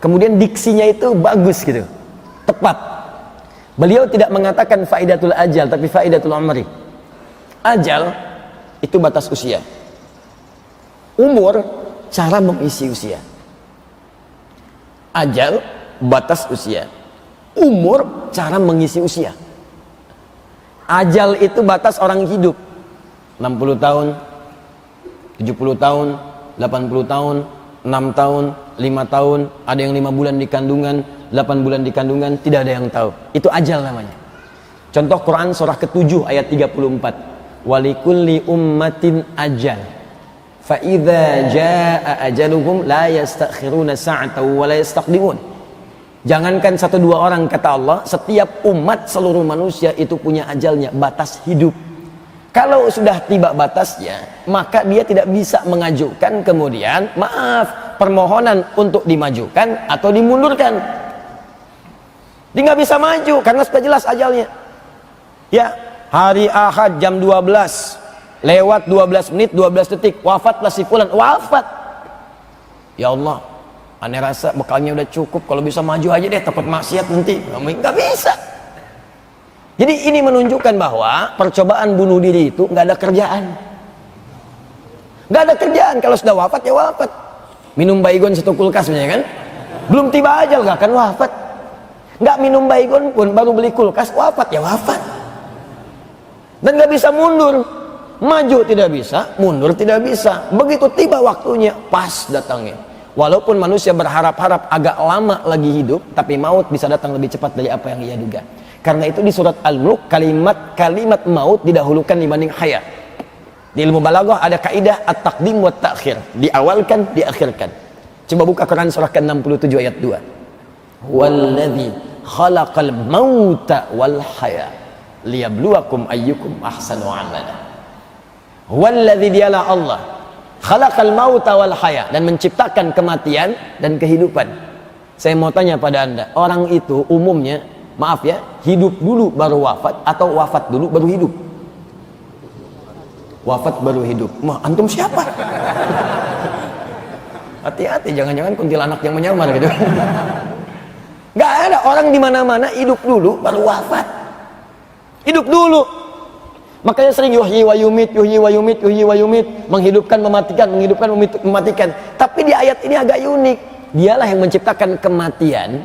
[SPEAKER 2] kemudian diksinya itu bagus gitu, tepat. Beliau tidak mengatakan faidatul ajal, tapi faidatul umri. Ajal itu batas usia, umur cara mengisi usia. Ajal batas usia, umur cara mengisi usia. Ajal itu batas orang hidup, 60 tahun, 70 tahun, 80 tahun, 6 tahun, 5 tahun, ada yang 5 bulan di kandungan, 8 bulan di kandungan, tidak ada yang tahu. Itu ajal namanya. Contoh Quran surah ke-7 ayat 34. Walikulli ummatin ajal. Fa idza jaa ajaluhum la yastakhiruna sa'atan wa la yastaqdimun. Jangankan 1-2 orang, kata Allah, setiap umat seluruh manusia itu punya ajalnya, batas hidup. Kalau sudah tiba batasnya, maka dia tidak bisa mengajukan kemudian permohonan untuk dimajukan atau dimundurkan. Dia nggak bisa maju karena sudah jelas ajalnya. Ya, hari Ahad jam 12 lewat 12 menit 12 detik wafatlah si fulan, wafat. Ya Allah, aneh rasa bekalnya udah cukup, kalau bisa maju aja deh, takut maksiat nanti. Nggak bisa. Jadi ini menunjukkan bahwa percobaan bunuh diri itu nggak ada kerjaan. Nggak ada kerjaan, kalau sudah wafat ya wafat. Minum baygon 1 kulkas misalnya kan, belum tiba ajal nggak akan wafat. Nggak minum baygon pun baru beli kulkas, wafat ya wafat. Dan nggak bisa mundur, maju tidak bisa, mundur tidak bisa. Begitu tiba waktunya, pas datangnya. Walaupun manusia berharap-harap agak lama lagi hidup, tapi maut bisa datang lebih cepat dari apa yang ia duga. Karena itu di surat Al-Mulk kalimat maut didahulukan dibanding hayat. Di ilmu balaghah ada kaidah at-taqdim wa at-ta'khir, diawalkan, diakhirkan. Coba buka Quran surah ke-67 ayat 2. Walladzi khalaqal mauta wal haya liyabluwakum ayyukum ahsanu amala. Walladzi dialah Allah khalaqal mauta wal haya, dan menciptakan kematian dan kehidupan. Saya mau tanya pada Anda, orang itu umumnya, maaf ya, hidup dulu baru wafat atau wafat dulu baru hidup? Wafat baru hidup. Antum siapa? Hati-hati, jangan-jangan kuntilanak yang menyamar gitu. Nggak ada orang di mana-mana hidup dulu baru wafat. Hidup dulu. Makanya sering yuhyi wa yumit, yuhyi wa yumit, yuhyi wa yumit, menghidupkan, mematikan, menghidupkan, mematikan. Tapi di ayat ini agak unik. Dialah yang menciptakan kematian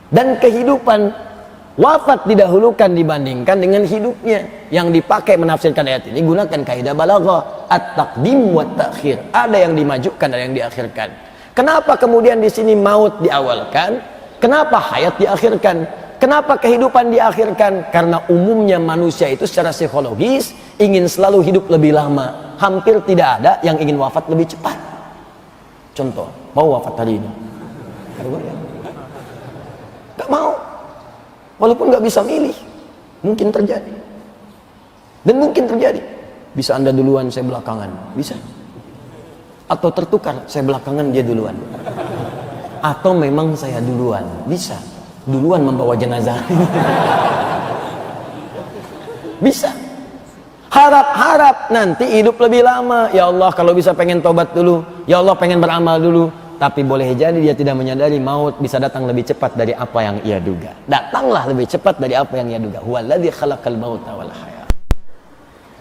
[SPEAKER 2] dan kehidupan. Wafat didahulukan dibandingkan dengan hidupnya. Yang dipakai menafsirkan ayat ini gunakan kaidah balaghah, at-taqdim wa ta'khir. Ada yang dimajukan, ada yang diakhirkan. Kenapa kemudian di sini maut diawalkan? Kenapa hayat diakhirkan? Kenapa kehidupan diakhirkan? Karena umumnya manusia itu secara psikologis ingin selalu hidup lebih lama. Hampir tidak ada yang ingin wafat lebih cepat. Contoh, mau wafat hari ini? Gak mau. Walaupun nggak bisa milih, mungkin terjadi. Dan mungkin terjadi. Bisa Anda duluan, saya belakangan. Bisa. Atau tertukar, saya belakangan, dia duluan. Atau memang saya duluan. Bisa. Duluan membawa jenazah. Bisa. Harap-harap nanti hidup lebih lama. Ya Allah, kalau bisa pengen tobat dulu. Ya Allah, pengen beramal dulu. Tapi boleh jadi dia tidak menyadari maut bisa datang lebih cepat dari apa yang ia duga. Datanglah lebih cepat dari apa yang ia duga. Huwaladzi khalaqal mauta wal hayat.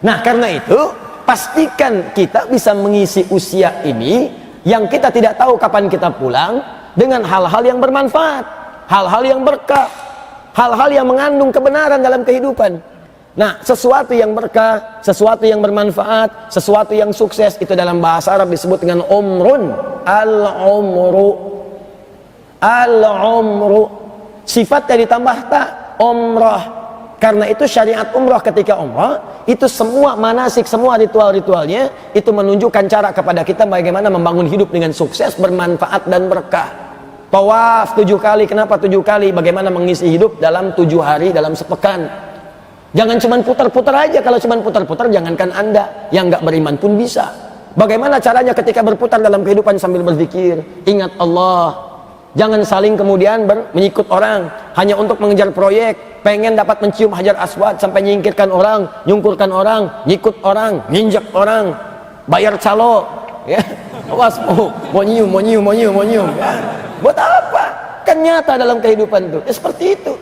[SPEAKER 2] Nah, karena itu pastikan kita bisa mengisi usia ini yang kita tidak tahu kapan kita pulang dengan hal-hal yang bermanfaat, hal-hal yang berkah, hal-hal yang mengandung kebenaran dalam kehidupan. Nah, sesuatu yang berkah, sesuatu yang bermanfaat, sesuatu yang sukses, itu dalam bahasa Arab disebut dengan umrun. Al-umru. Al-umru. Sifatnya ditambah tak, umrah. Karena itu syariat umrah, ketika umrah, itu semua manasik, semua ritual-ritualnya, itu menunjukkan cara kepada kita bagaimana membangun hidup dengan sukses, bermanfaat dan berkah. Tawaf 7 kali, kenapa 7 kali? Bagaimana mengisi hidup dalam 7 hari, dalam sepekan. Jangan cuma putar-putar aja. Kalau cuma putar-putar, jangankan Anda yang nggak beriman pun bisa. Bagaimana caranya ketika berputar dalam kehidupan sambil berzikir, ingat Allah. Jangan saling kemudian mengikut orang hanya untuk mengejar proyek, pengen dapat mencium hajar aswad sampai nyingkirkan orang, nyungkurkan orang, ngikut orang, nginjak orang, bayar calo, ya. Awas, mau nyium. Ya. Buat apa? Kan nyata dalam kehidupan itu. Ya, seperti itu.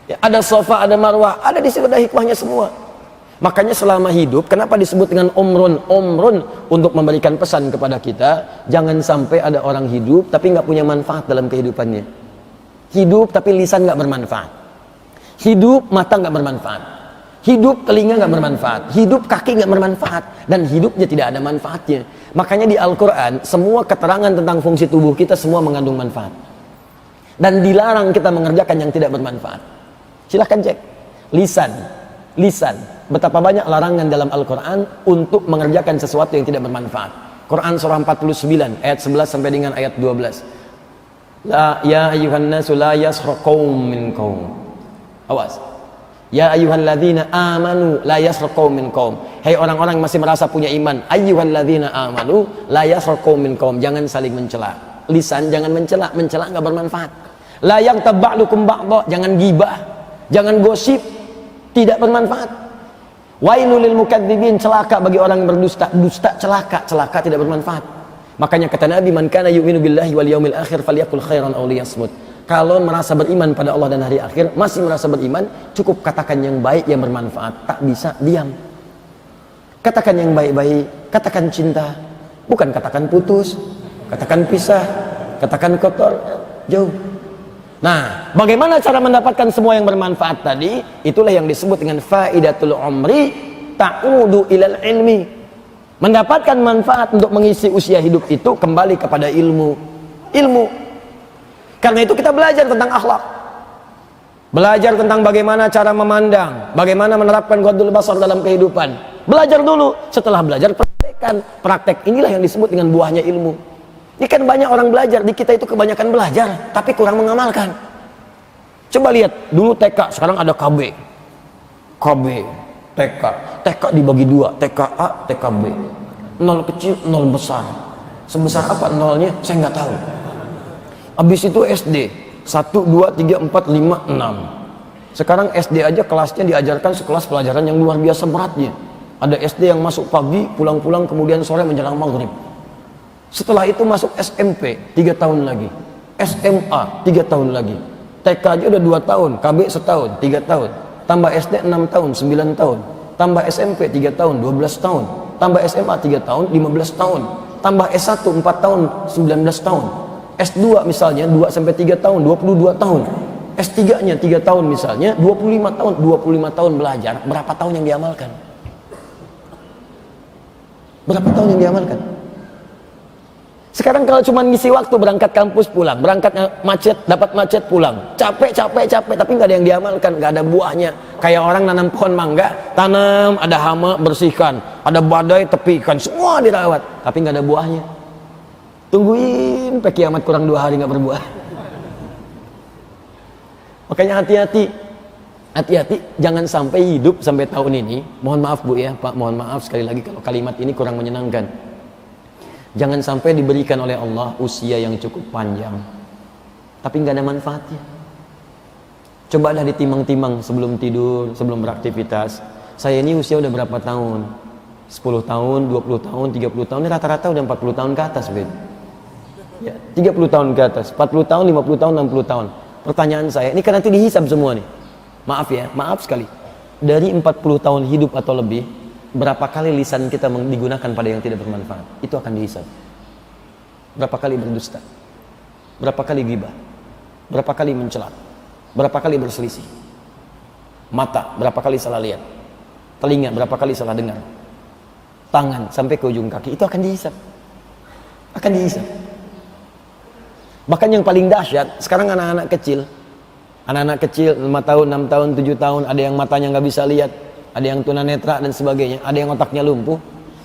[SPEAKER 2] Ya, ada sofa, ada marwah, ada di situ, ada hikmahnya semua. Makanya selama hidup, kenapa disebut dengan umrun? Umrun untuk memberikan pesan kepada kita, jangan sampai ada orang hidup tapi nggak punya manfaat dalam kehidupannya. Hidup tapi lisan nggak bermanfaat. Hidup mata nggak bermanfaat. Hidup telinga nggak bermanfaat. Hidup kaki nggak bermanfaat. Dan hidupnya tidak ada manfaatnya. Makanya di Al-Quran, semua keterangan tentang fungsi tubuh kita semua mengandung manfaat. Dan dilarang kita mengerjakan yang tidak bermanfaat. Silahkan cek lisan betapa banyak larangan dalam Al-Quran untuk mengerjakan sesuatu yang tidak bermanfaat. Quran surah 49 ayat 11 sampai dengan ayat 12. Ya ayyuhan nasu la yaskhar qaum min qaum. Awas. Ya ayyuhalladzina amanu la yaskhar qaum min qaum. Hai orang-orang yang masih merasa punya iman, ayyuhalladzina amanu la yaskhar qaum min qaum. Jangan saling mencela. Lisan jangan mencela enggak bermanfaat. La yaghtab ba'dukum ba'dha, jangan gibah. Jangan gosip, tidak bermanfaat. Wailul lil mukadzibin, celaka bagi orang yang berdusta. Dusta celaka tidak bermanfaat. Makanya kata Nabi, man kana yu'minu billahi wal yaumil akhir falyakul khairan aw liyasmut. Kalau merasa beriman pada Allah dan hari akhir, masih merasa beriman, cukup katakan yang baik yang bermanfaat. Tak bisa diam. Katakan yang baik-baik, katakan cinta, bukan katakan putus, katakan pisah, katakan kotor, jauh. Nah, bagaimana cara mendapatkan semua yang bermanfaat tadi? Itulah yang disebut dengan faidatul umri ta'udu ilal ilmi. Mendapatkan manfaat untuk mengisi usia hidup itu kembali kepada ilmu. Karena itu kita belajar tentang akhlak. Belajar tentang bagaimana cara memandang, bagaimana menerapkan ghadul basar dalam kehidupan. Belajar dulu, setelah belajar praktekkan. Praktek inilah yang disebut dengan buahnya ilmu. Ini kan banyak orang belajar, di kita itu kebanyakan belajar, tapi kurang mengamalkan. Coba lihat, dulu TK, sekarang ada KB, TK. TK dibagi 2, TK A, TK B. 0 kecil, 0 besar. Sebesar apa nolnya? Saya nggak tahu. Habis itu SD, 1, 2, 3, 4, 5, 6. Sekarang SD aja kelasnya diajarkan sekelas pelajaran yang luar biasa beratnya. Ada SD yang masuk pagi, pulang-pulang kemudian sore menjelang maghrib. Setelah itu masuk SMP 3 tahun lagi, SMA 3 tahun lagi, TK aja udah 2 tahun, KB setahun, 3 tahun, tambah SD 6 tahun, 9 tahun, tambah SMP 3 tahun 12 tahun, tambah SMA 3 tahun 15 tahun, tambah S1 4 tahun 19 tahun, S2 misalnya 2 sampai 3 tahun 22 tahun, S3-nya 3 tahun misalnya 25 tahun. 25 tahun belajar, berapa tahun yang diamalkan? Berapa tahun yang diamalkan? Sekarang kalau cuma ngisi waktu, berangkat kampus pulang, berangkat macet, dapat macet pulang, capek, tapi nggak ada yang diamalkan, nggak ada buahnya. Kayak orang nanam pohon mangga, tanam, ada hama bersihkan, ada badai tepikan, semua dirawat, tapi nggak ada buahnya. Tungguin sampai kiamat kurang 2 hari nggak berbuah. Makanya hati-hati, jangan sampai hidup sampai tahun ini. Mohon maaf Bu ya Pak, mohon maaf sekali lagi kalau kalimat ini kurang menyenangkan. Jangan sampai diberikan oleh Allah usia yang cukup panjang tapi nggak ada manfaatnya. Cobalah ditimang-timang sebelum tidur, sebelum beraktivitas. Saya ini usia udah berapa tahun? 10 tahun, 20 tahun, 30 tahun, ini rata-rata udah 40 tahun ke atas, Ben. Ya, 30 tahun ke atas, 40 tahun, 50 tahun, 60 tahun. Pertanyaan saya, ini kan nanti dihisab semua nih. Maaf ya, maaf sekali. Dari 40 tahun hidup atau lebih, berapa kali lisan kita digunakan pada yang tidak bermanfaat? Itu akan dihisab. Berapa kali berdusta? Berapa kali ghibah? Berapa kali mencela? Berapa kali berselisih? Mata, berapa kali salah lihat? Telinga, berapa kali salah dengar? Tangan, sampai ke ujung kaki, itu akan dihisab. Akan dihisab. Bahkan yang paling dahsyat, sekarang anak-anak kecil, 5 tahun, 6 tahun, 7 tahun, ada yang matanya nggak bisa lihat, ada yang tunanetra dan sebagainya, ada yang otaknya lumpuh,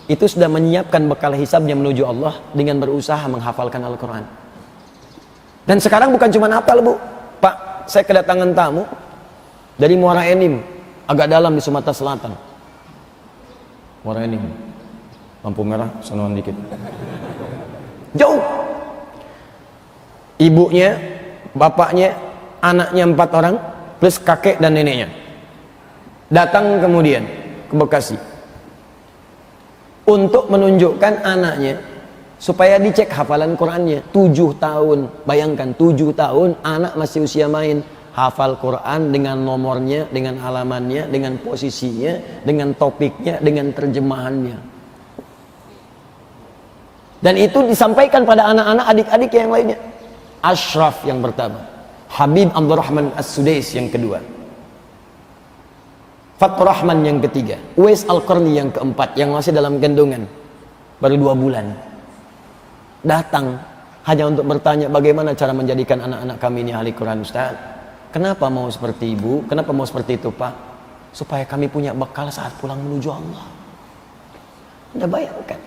[SPEAKER 2] itu sudah menyiapkan bekal hisabnya menuju Allah dengan berusaha menghafalkan Al-Quran. Dan sekarang bukan cuma hafal Bu, Pak, saya kedatangan tamu dari Muara Enim, agak dalam di Sumatera Selatan. Muara Enim, lampu merah, sonoan dikit, jauh. Ibunya, bapaknya, anaknya 4 orang, plus kakek dan neneknya. Datang kemudian ke Bekasi untuk menunjukkan anaknya supaya dicek hafalan Qurannya. 7 tahun, bayangkan 7 tahun anak masih usia main, hafal Quran dengan nomornya, dengan halamannya, dengan posisinya, dengan topiknya, dengan terjemahannya. Dan itu disampaikan pada anak-anak adik-adik yang lainnya. Ashraf yang pertama, Habib Abdurrahman As-Sudais yang kedua, Fathur Rahman yang ketiga, Uwais Al-Qarni yang keempat, yang masih dalam kandungan baru 2 bulan. Datang hanya untuk bertanya bagaimana cara menjadikan anak-anak kami ini ahli Quran, Ustaz. Kenapa mau seperti ibu? Kenapa mau seperti itu Pak? Supaya kami punya bekal saat pulang menuju Allah. Anda bayangkan,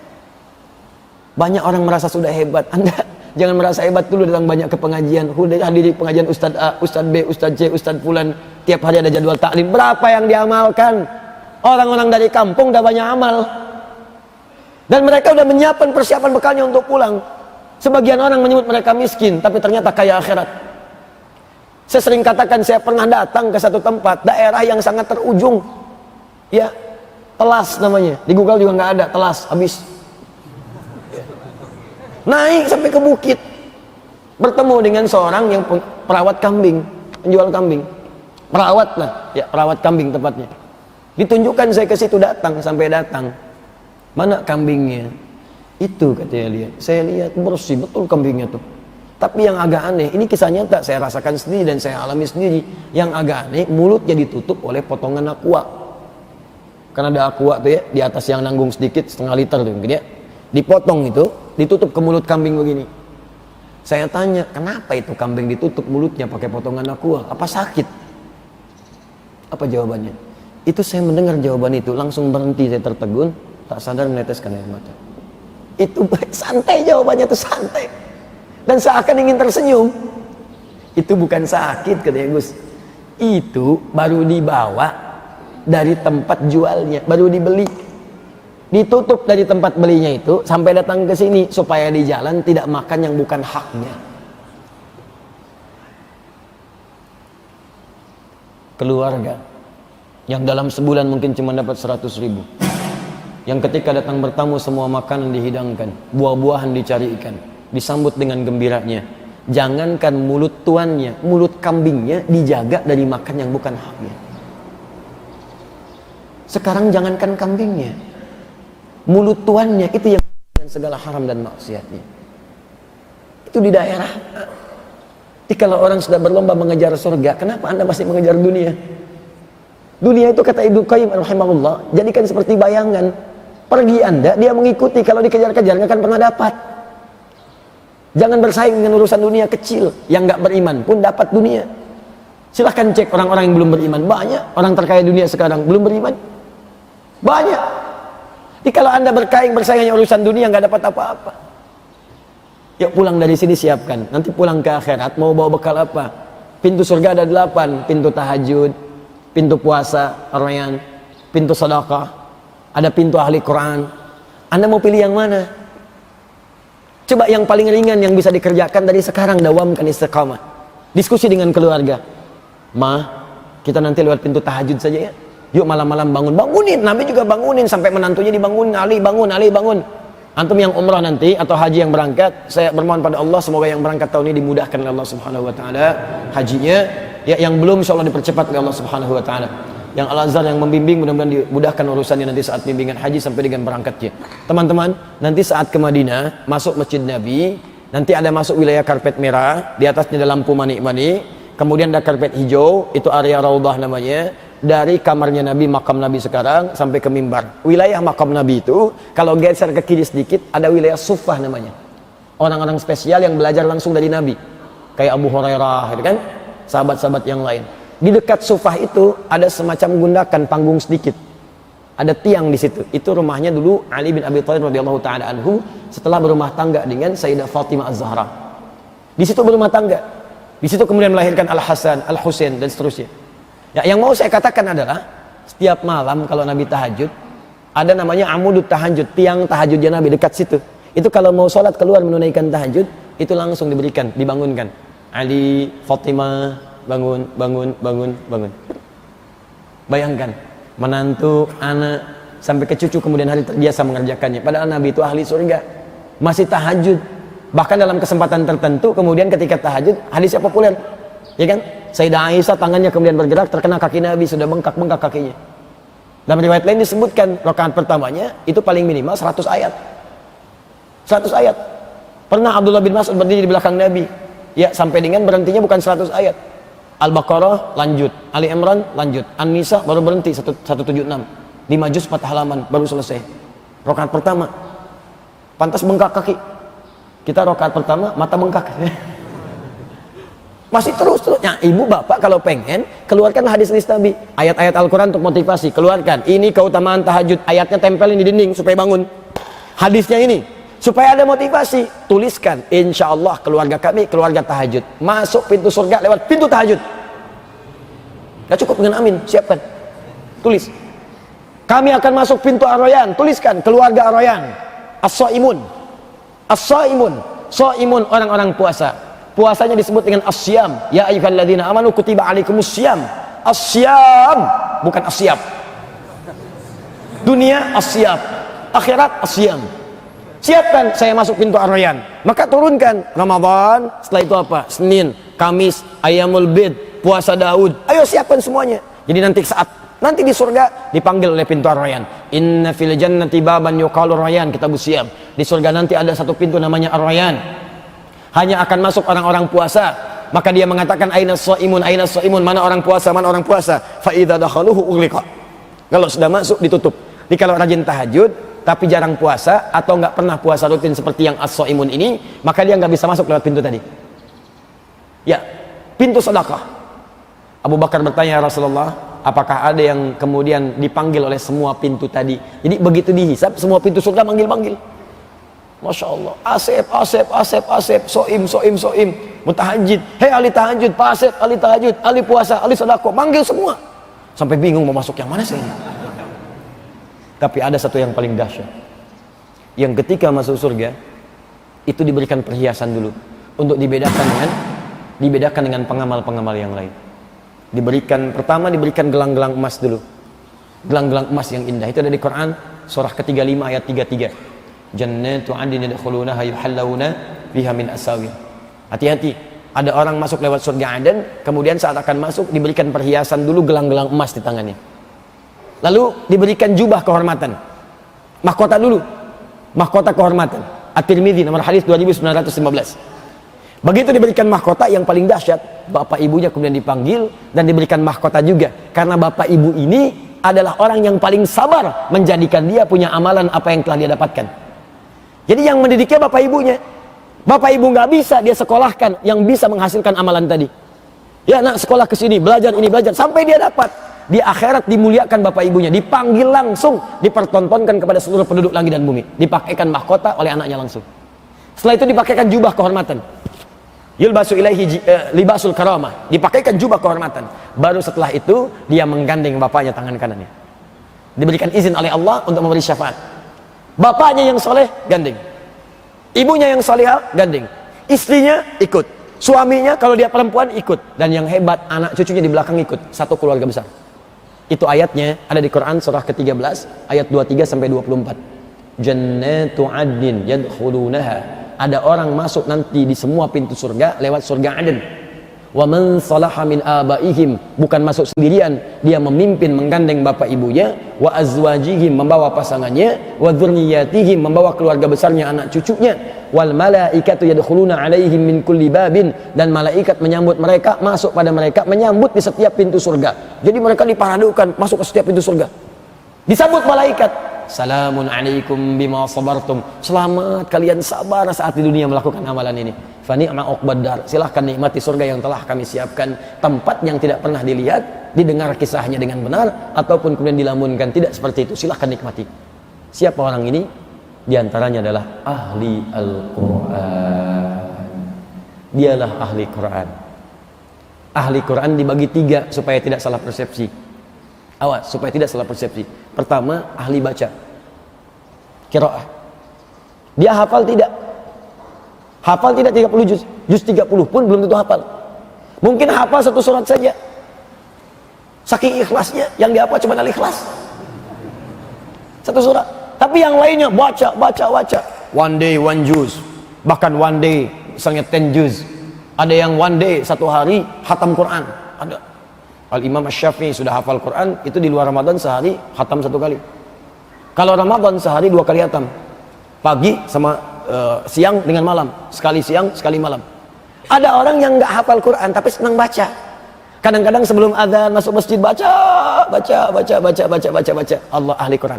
[SPEAKER 2] banyak orang merasa sudah hebat. Anda jangan merasa hebat dulu datang banyak ke pengajian. Udah hadiri pengajian Ustadz A, Ustadz B, Ustadz C, Ustadz Fulan. Tiap hari ada jadwal taklim. Berapa yang diamalkan? Orang-orang dari kampung udah banyak amal. Dan mereka udah menyiapkan persiapan bekalnya untuk pulang. Sebagian orang menyebut mereka miskin, tapi ternyata kaya akhirat. Saya sering katakan, saya pernah datang ke satu tempat, daerah yang sangat terujung. Ya, Telas namanya. Di Google juga nggak ada, Telas, habis. Naik sampai ke bukit, bertemu dengan seorang yang perawat kambing, penjual kambing, perawat lah, ya perawat kambing tepatnya. Ditunjukkan saya ke situ, sampai datang. Mana kambingnya? Itu katanya lihat. Saya lihat bersih betul kambingnya tuh. Tapi yang agak aneh, ini kisah nyata, saya rasakan sendiri dan saya alami sendiri. Yang agak aneh, mulutnya ditutup oleh potongan aqua. Karena ada aqua tuh ya, di atas yang nanggung sedikit, 1/2 liter tuh mungkin ya. Dipotong itu, ditutup ke mulut kambing begini. Saya tanya, kenapa itu kambing ditutup mulutnya pakai potongan aqua? Apa sakit? Apa jawabannya? Itu saya mendengar jawaban itu, langsung berhenti, saya tertegun, tak sadar meneteskan air mata. Itu santai jawabannya, itu santai. Dan seakan ingin tersenyum. Itu bukan sakit katanya Gus. Itu baru dibawa dari tempat jualnya, baru dibeli. Ditutup dari tempat belinya itu sampai datang ke sini supaya di jalan tidak makan yang bukan haknya. Keluarga yang dalam sebulan mungkin cuma dapat 100.000, yang ketika datang bertamu semua makanan dihidangkan, buah-buahan dicarikan, disambut dengan gembiranya. Jangankan mulut tuannya, mulut kambingnya dijaga dari makan yang bukan haknya. Sekarang jangankan kambingnya, mulut tuannya itu yang dengan segala haram dan maksiatnya. Itu di daerah. Jadi kalau orang sudah berlomba mengejar surga, kenapa Anda masih mengejar dunia? Dunia itu kata Ibnu Qayyim rahimahullah, jadikan seperti bayangan. Pergi Anda, dia mengikuti. Kalau dikejar-kejar nggak akan pernah dapat. Jangan bersaing dengan urusan dunia kecil. Yang nggak beriman pun dapat dunia. Silahkan cek orang-orang yang belum beriman. Banyak orang terkaya dunia sekarang belum beriman. Banyak. Jadi kalau Anda bersaing hanya urusan dunia, nggak dapat apa-apa. Yuk pulang dari sini, siapkan. Nanti pulang ke akhirat mau bawa bekal apa? Pintu surga ada 8. Pintu tahajud, pintu puasa, rayyan, pintu sedekah, ada pintu ahli Quran. Anda mau pilih yang mana? Coba yang paling ringan yang bisa dikerjakan dari sekarang, dawamkan istiqamah. Diskusi dengan keluarga. Ma, kita nanti lewat pintu tahajud saja ya. Yuk malam-malam bangunin. Nabi juga bangunin sampai menantunya dibangun. Ali bangun. Antum yang umrah nanti atau haji yang berangkat, saya bermohon pada Allah semoga yang berangkat tahun ini dimudahkan oleh Allah Subhanahu wa taala hajinya. Ya, yang belum insyaallah dipercepat oleh Allah Subhanahu wa taala. Yang Al-Azhar yang membimbing mudah-mudahan dimudahkan urusannya nanti saat bimbingan haji sampai dengan berangkatnya. Teman-teman, nanti saat ke Madinah, masuk Masjid Nabi, nanti ada masuk wilayah karpet merah, di atasnya ada lampu manik-manik, kemudian ada karpet hijau, itu area Raudhah namanya. Dari kamarnya Nabi, makam Nabi sekarang sampai ke mimbar. Wilayah makam Nabi itu kalau geser ke kiri sedikit ada wilayah Suffah namanya. Orang-orang spesial yang belajar langsung dari Nabi. Kayak Abu Hurairah, gitu kan? Sahabat-sahabat yang lain. Di dekat Suffah itu ada semacam gundakan panggung sedikit. Ada tiang di situ. Itu rumahnya dulu Ali bin Abi Thalib radhiyallahu taala anhu setelah berumah tangga dengan Sayyidah Fatimah Az-Zahra. Di situ berumah tangga. Di situ kemudian melahirkan Al-Hasan, Al-Husain dan seterusnya. Ya, yang mau saya katakan adalah setiap malam kalau Nabi tahajud ada namanya amudut tahajud, tiang tahajudnya Nabi dekat situ. Itu kalau mau sholat keluar menunaikan tahajud itu langsung dibangunkan. Ali, Fatimah, bangun. Bayangkan, menantu, anak, sampai ke cucu kemudian hari terbiasa mengerjakannya. Padahal Nabi itu ahli surga, masih tahajud. Bahkan dalam kesempatan tertentu kemudian ketika tahajud, hadisnya populer, ya kan? Sayyidah Aisyah tangannya kemudian bergerak terkena kaki Nabi, sudah bengkak kakinya. Dalam riwayat lain disebutkan rakaat pertamanya itu paling minimal 100 ayat. 100 ayat. Pernah Abdullah bin Mas'ud berdiri di belakang Nabi, ya sampai dengan berhentinya bukan 100 ayat. Al-Baqarah lanjut, Ali Imran lanjut, An-Nisa baru berhenti 176. 5 juz 4 halaman baru selesai. Rakaat pertama. Pantas bengkak kaki. Kita rakaat pertama mata bengkak. Masih terus. Nah, ibu bapak kalau pengen keluarkan hadis-hadis Nabi, ayat-ayat Al-Quran untuk motivasi, keluarkan. Ini keutamaan tahajud, ayatnya tempelin di dinding supaya bangun. Hadisnya ini supaya ada motivasi, tuliskan. Insya Allah keluarga kami keluarga tahajud, masuk pintu surga lewat pintu tahajud. Gak cukup dengan amin, siapkan, tulis. Kami akan masuk pintu Ar-Rayyan, tuliskan keluarga Ar-Rayyan. As-Shaimun, Shaimun orang-orang puasa. Puasanya disebut dengan as-syam. Ya ayyuhalladzina amanu kutiba alaikumussyam. As-syam, bukan as-syab. Dunia as-syab, akhirat as-syam. Siapkan, saya masuk pintu Ar-Rayyan. Maka turunkan Ramadan, setelah itu apa? Senin, Kamis, Ayyamul Bid, puasa Daud. Ayo siapkan semuanya. Jadi nanti di surga dipanggil oleh pintu Ar-Rayyan. Inna fil jannati baban yuqalu Ar-Rayyan, kitabus syiyam. Di surga nanti ada satu pintu namanya Ar-Rayyan. Hanya akan masuk orang-orang puasa. Maka dia mengatakan ainas shaimun, mana orang puasa, fa idza dakhaluhu ughliqa. Kalau sudah masuk ditutup. Jadi kalau rajin tahajud tapi jarang puasa atau nggak pernah puasa rutin seperti yang as-shaimun ini, maka dia nggak bisa masuk lewat pintu tadi. Ya, pintu sedekah. Abu Bakar bertanya, ya Rasulullah, apakah ada yang kemudian dipanggil oleh semua pintu tadi? Jadi begitu dihisab semua pintu surga manggil-manggil. Masya Allah, Asep, soim, mutahajid, hei ahli tahajud, Pak Asep, ahli tahajud, ahli puasa, ahli sedekah, manggil semua. Sampai bingung mau masuk yang mana sih? Tapi ada satu yang paling dahsyat. Yang ketika masuk surga, itu diberikan perhiasan dulu. Untuk dibedakan dengan pengamal-pengamal yang lain. Pertama diberikan gelang-gelang emas dulu. Gelang-gelang emas yang indah. Itu ada di Quran, surah ke-35 ayat 33. Jannatu 'adnin yadkhulunaha yuhallawna fiha min asawir. Hati-hati, ada orang masuk lewat surga Aden, kemudian saat akan masuk diberikan perhiasan dulu gelang-gelang emas di tangannya. lalu diberikan jubah kehormatan, mahkota dulu, mahkota kehormatan. At-Tirmidzi nomor hadis 2915. Begitu diberikan mahkota, yang paling dahsyat, bapak ibunya kemudian dipanggil dan diberikan mahkota juga, karena bapak ibu ini adalah orang yang paling sabar menjadikan dia punya amalan apa yang telah dia dapatkan. Jadi yang mendidiknya bapak ibunya. Bapak ibu nggak bisa dia sekolahkan yang bisa menghasilkan amalan tadi. Ya nak, sekolah ke sini, belajar ini, belajar sampai dia dapat. Di akhirat dimuliakan bapak ibunya, dipanggil langsung, dipertontonkan kepada seluruh penduduk langit dan bumi, dipakaikan mahkota oleh anaknya langsung. Setelah itu dipakaikan jubah kehormatan. Yulbasu ilaihi libasul karamah, dipakaikan jubah kehormatan. Baru setelah itu dia menggandeng bapaknya tangan kanannya. Diberikan izin oleh Allah untuk memberi syafaat. Bapaknya yang soleh gandeng, ibunya yang salihah gandeng, istrinya ikut, suaminya kalau dia perempuan ikut, dan yang hebat anak cucunya di belakang ikut, satu keluarga besar. Itu ayatnya ada di Quran surah ke-13 ayat 23 sampai 24. Jannatu 'adnin yadkhulunaha, ada orang masuk nanti di semua pintu surga lewat surga Aden. Wa man salaha min abaihim, bukan masuk sendirian, dia memimpin menggandeng bapak ibunya, wa azwajihim, membawa pasangannya, wa dzurriyyatihim, membawa keluarga besarnya anak cucunya, wal malaikatu yadkhuluna alaihim min kulli babin, dan malaikat menyambut mereka, masuk pada mereka, menyambut di setiap pintu surga. Jadi mereka diparadukan masuk ke setiap pintu surga, disambut malaikat, salamun alaikum bima sabartum, selamat kalian sabar saat di dunia melakukan amalan ini. Fa ni'ma uqbad dar, silahkan nikmati surga yang telah kami siapkan, tempat yang tidak pernah dilihat, didengar kisahnya dengan benar ataupun kemudian dilamunkan tidak seperti itu, silahkan nikmati. Siapa orang ini? Di antaranya adalah ahli Al-Quran. Dialah ahli Quran. Ahli Quran dibagi tiga supaya tidak salah persepsi. Awas, supaya tidak salah persepsi. Pertama, ahli baca, qiraah. Dia hafal tidak? Hafal tidak 30 juz? Juz 30 pun belum tentu hafal. Mungkin hafal satu surat saja. Saking ikhlasnya, yang dihafal cuma Al-Ikhlas. Satu surat. Tapi yang lainnya baca. One day one juz. Bahkan one day misalnya 10 juz. Ada yang one day, satu hari khatam Quran. Ada. Al-Imam Asy-Syafi'i sudah hafal Quran, itu di luar Ramadan sehari khatam 1 kali. Kalau Ramadan sehari 2 kali khatam. Pagi sama siang dengan malam, sekali siang sekali malam. Ada orang yang nggak hafal Quran tapi senang baca. Kadang-kadang sebelum adzan masuk masjid baca. Allah ahli Quran.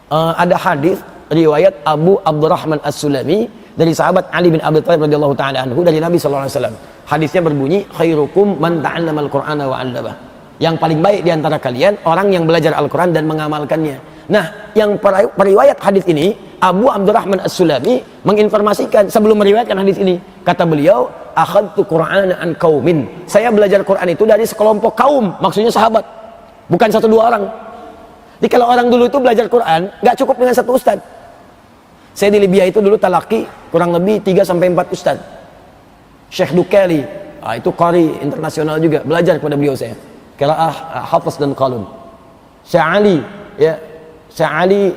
[SPEAKER 2] Ada hadis riwayat Abu Abdurrahman As-Sulami dari sahabat Ali bin Abi Thalib radhiyallahu taala anhu dari Nabi sallallahu alaihi wasallam. Hadisnya berbunyi, khairukum man ta'allamal Qur'ana wa 'allamah. Yang paling baik di antara kalian orang yang belajar Al-Qur'an dan mengamalkannya. Nah, yang periwayat hadis ini, Abu Abdurrahman As-Sulami menginformasikan sebelum meriwayatkan hadis ini, kata beliau, akhadtu Qur'ana an qaumin. Saya belajar Quran itu dari sekelompok kaum, maksudnya sahabat. Bukan 1-2 orang. Jadi kalau orang dulu itu belajar Quran, nggak cukup dengan 1 ustaz. Saya di Libya itu dulu talaki kurang lebih 3-4 ustaz. Syekh Dukali, itu qari internasional juga, belajar kepada beliau saya. Qiraah Hafiz dan Qalun. Syekh Ali, ya. Syekh Ali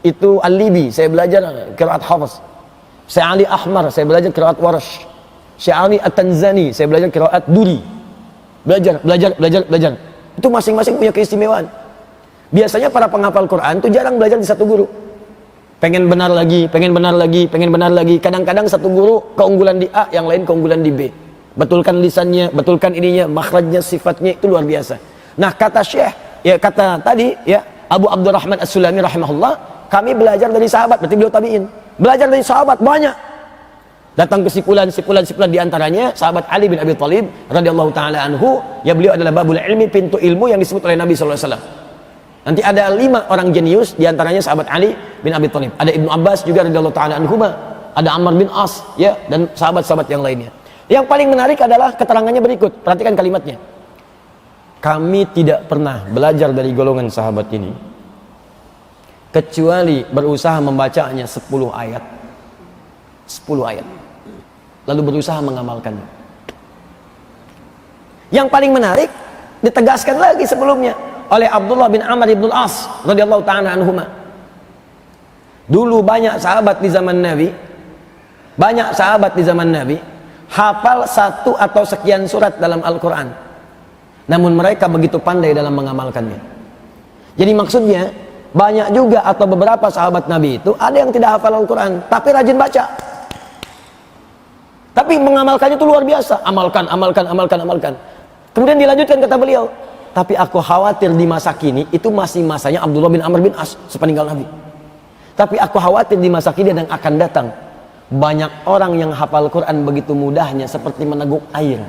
[SPEAKER 2] itu Al-Libi, saya belajar qiraat Hafiz. Syekh Ali Ahmar, saya belajar qiraat Warsh. Syekh Ali At-Tanzani, saya belajar qiraat Duri. Belajar. Itu masing-masing punya keistimewaan. Biasanya para penghafal Quran itu jarang belajar di satu guru. Pengen benar lagi. Kadang-kadang satu guru keunggulan di A, yang lain keunggulan di B. Betulkan lisannya, betulkan ininya, makhrajnya, sifatnya, itu luar biasa. Nah, kata Syekh, ya kata tadi, ya Abu Abdurrahman As-Sulami rahimahullah, kami belajar dari sahabat, berarti beliau tabi'in. Belajar dari sahabat banyak. Datang kesimpulan di antaranya sahabat Ali bin Abi Thalib radhiyallahu taala anhu, ya beliau adalah babul ilmi, pintu ilmu yang disebut oleh Nabi sallallahu alaihi wasallam. Nanti ada 5 orang jenius, diantaranya sahabat Ali bin Abi Thalib. Ada Ibnu Abbas juga radhiyallahu taala anhuma, ada Ammar bin As, ya, dan sahabat-sahabat yang lainnya. Yang paling menarik adalah keterangannya berikut. Perhatikan kalimatnya. Kami tidak pernah belajar dari golongan sahabat ini kecuali berusaha membacanya 10 ayat. 10 ayat. Lalu berusaha mengamalkannya. Yang paling menarik ditegaskan lagi sebelumnya oleh Abdullah bin Amr bin Al-As radhiyallahu ta'ala anhuma. Dulu banyak sahabat di zaman Nabi hafal 1 atau sekian surat dalam Al-Quran, namun mereka begitu pandai dalam mengamalkannya. Jadi maksudnya banyak juga atau beberapa sahabat Nabi itu ada yang tidak hafal Al-Quran tapi rajin baca, tapi mengamalkannya itu luar biasa. Amalkan. Kemudian dilanjutkan kata beliau, tapi aku khawatir di masa kini, itu masih masanya Abdullah bin Amr bin As sepeninggal Nabi, tapi aku khawatir di masa kini dan akan datang banyak orang yang hafal Quran begitu mudahnya seperti meneguk air.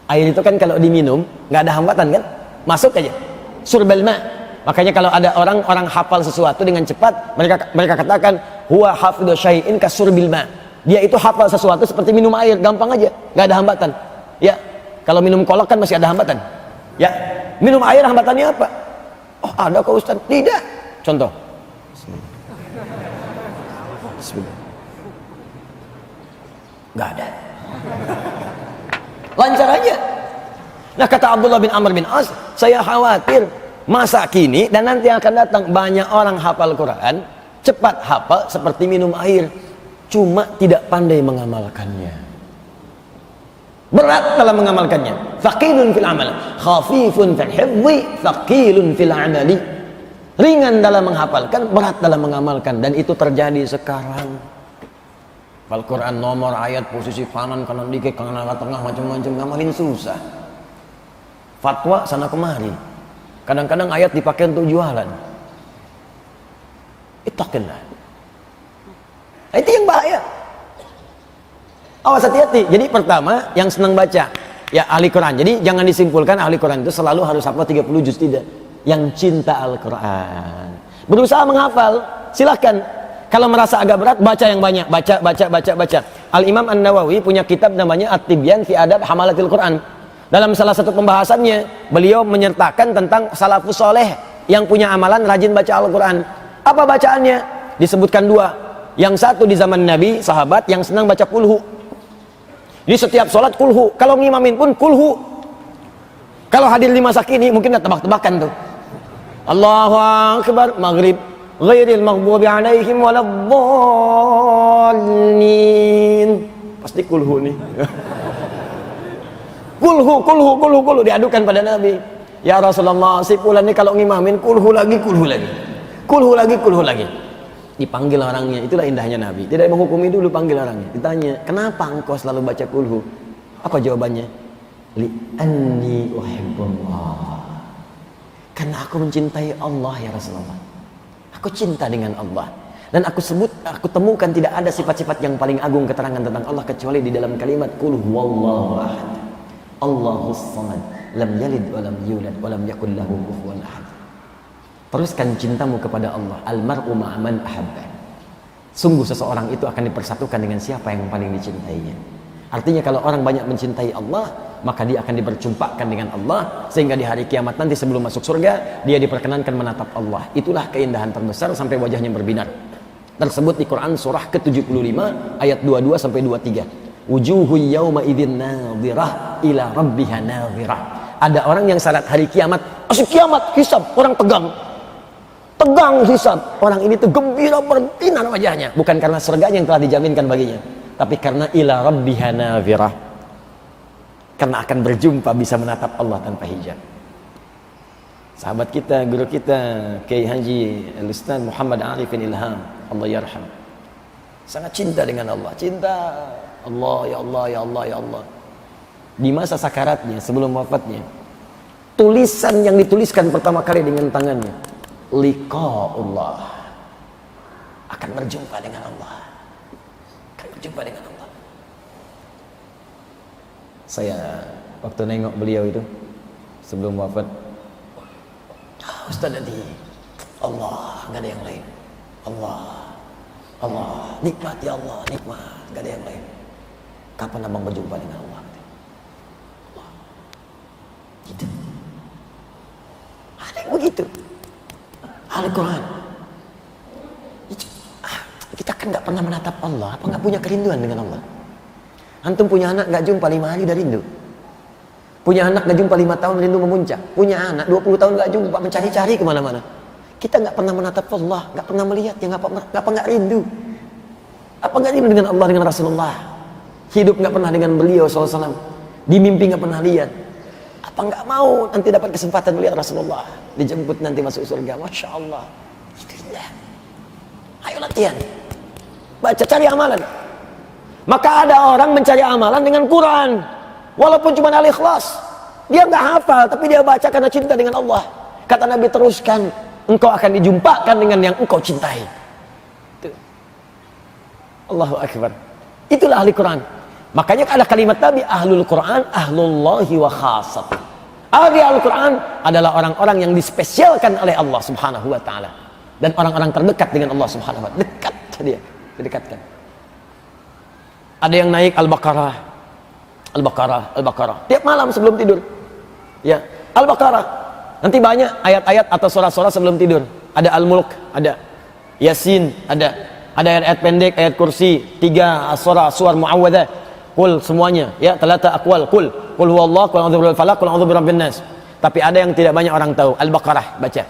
[SPEAKER 2] Air itu kan kalau diminum nggak ada hambatan kan, masuk aja, surbal ma. Makanya kalau ada orang hafal sesuatu dengan cepat, mereka katakan huwa hafidhu syai'in kasurbil ma. Dia itu hafal sesuatu seperti minum air, gampang aja, nggak ada hambatan. Ya, kalau minum kolak kan masih ada hambatan. Ya, minum air hambatannya apa? Oh, ada kok Ustaz? Tidak. Contoh. Bismillah. Nggak ada. Lancar aja. Nah, kata Abdullah bin Amr bin As, saya khawatir masa kini dan nanti akan datang banyak orang hafal Quran, cepat hafal seperti minum air, cuma tidak pandai mengamalkannya. Berat dalam mengamalkannya. Thaqilun fil amal, khafifun fil hifdhi, thaqilun fil amali. Ringan dalam menghafalkan, berat dalam mengamalkan, dan itu terjadi sekarang. Al-Quran nomor ayat posisi kanan dikit, kanan tengah macam-macam, ngamalin susah. Fatwa sana kemari. Kadang-kadang ayat dipakai untuk jualan. Ittaqillah. Itu yang bahaya. Awas, hati-hati. Jadi pertama yang senang baca ya ahli Quran. Jadi jangan disimpulkan ahli Quran itu selalu harus hafal 30 juz, tidak. Yang cinta Al-Quran, berusaha menghafal, silahkan. Kalau merasa agak berat, baca yang banyak, baca. Al-Imam An-Nawawi punya kitab namanya At-Tibyan fi Adab Hamalatil Quran. Dalam salah satu pembahasannya, beliau menyertakan tentang salafus soleh yang punya amalan rajin baca Al-Quran. Apa bacaannya? Disebutkan dua. Yang satu di zaman Nabi, sahabat yang senang baca kulhu. Di setiap sholat kulhu. Kalau ngimamin pun kulhu. Kalau hadir di masa kini, mungkin tebak-tebakan tuh. Allahu Akbar, maghrib. Ghairil maghdubi alaihim waladdallin. Pasti kulhu nih. Kulhu diadukan pada Nabi. Ya Rasulullah, si fulan ini kalau ngimamin kulhu lagi. Dipanggil orangnya, itulah indahnya Nabi. Tidak menghukumi dulu, panggil orangnya. Ditanya, kenapa engkau selalu baca kulhu? Apa jawabannya? Li'anni uhibbullah. Karena aku mencintai Allah ya Rasulullah. Aku cinta dengan Allah. Dan aku temukan tidak ada sifat-sifat yang paling agung keterangan tentang Allah kecuali di dalam kalimat qul huwallahu ahad. Allahus samad, lam yalid wa lam yulad wa lam yakul lahu kufuwan ahad. Teruskan cintamu kepada Allah. Almar'u ma'aman ahabba. Sungguh seseorang itu akan dipersatukan dengan siapa yang paling dicintainya. Artinya kalau orang banyak mencintai Allah, maka dia akan diperjumpakan dengan Allah, sehingga di hari kiamat nanti sebelum masuk surga dia diperkenankan menatap Allah. Itulah keindahan terbesar sampai wajahnya berbinar. Tersebut di Quran surah ke-75 ayat 22 sampai 23. Wujuhu yawma idzin nadhirah ila rabbiha nadhirah. Ada orang yang syarat hari kiamat, asik kiamat, hisab, orang tegang hisab. Orang ini tuh gembira berbinar wajahnya, bukan karena surganya yang telah dijaminkan baginya, tapi karena ila rabbiha nadhirah, karena akan berjumpa, bisa menatap Allah tanpa hijab. Sahabat kita, guru kita Kiai Haji Al-Ustaz Muhammad Arifin Ilham, Allah yarham, sangat cinta dengan Allah. Cinta Allah, ya Allah, ya Allah, ya Allah. Di masa sakaratnya, sebelum wafatnya, tulisan yang dituliskan pertama kali dengan tangannya, liqa'ullah, akan berjumpa dengan Allah, akan berjumpa dengan Allah. Saya waktu nengok beliau itu sebelum wafat, Ustaz tadi Allah, nggak ada yang lain. Allah, nikmat ya Allah, nikmat, nggak ada yang lain. Kapan abang berjumpa dengan Allah? Gitu. Ada yang begitu. Al-Quran. Kita kan nggak pernah menatap Allah. Apa nggak punya kerinduan dengan Allah? Antum punya anak nggak jumpa 5 hari dah rindu. Punya anak nggak jumpa 5 tahun rindu memuncak. Punya anak 20 tahun nggak jumpa, mencari-cari kemana-mana. Kita nggak pernah menatap Allah, nggak pernah melihat, ya ngapa nggak rindu? Apa nggak rindu dengan Allah, dengan Rasulullah? Hidup nggak pernah dengan beliau SAW. Di mimpi nggak pernah lihat. Apa nggak mau nanti dapat kesempatan melihat Rasulullah, dijemput nanti masuk surga? Masya Allah. Itu dia. Ayo latihan, baca, cari amalan. Maka ada orang mencari amalan dengan Quran, walaupun cuma al-ikhlas. Dia nggak hafal, tapi dia baca karena cinta dengan Allah. Kata Nabi, teruskan, engkau akan dijumpakan dengan yang engkau cintai. Itu. Allahu Akbar. Itulah ahli Quran. Makanya ada kalimat Nabi, ahlul Quran, ahlullahi wa khasat. Ahli Al-Quran adalah orang-orang yang dispesialkan oleh Allah subhanahu wa ta'ala. Dan orang-orang terdekat dengan Allah subhanahu wa ta'ala. Dekat dia, didekatkan. Ada yang naik Al-Baqarah. Al-Baqarah, Al-Baqarah. Tiap malam sebelum tidur. Ya, Al-Baqarah. Nanti banyak ayat-ayat atau surah-surah sebelum tidur. Ada Al-Mulk, ada Yasin, ada ayat-ayat pendek, ayat kursi, 3 surah Mu'awwadah. Qul semuanya, ya, 3 aqwal. Qul huwallahu, qul a'udzu birabbil falaq, qul a'udzu birabbin nas. Tapi ada yang tidak banyak orang tahu. Al-Baqarah baca.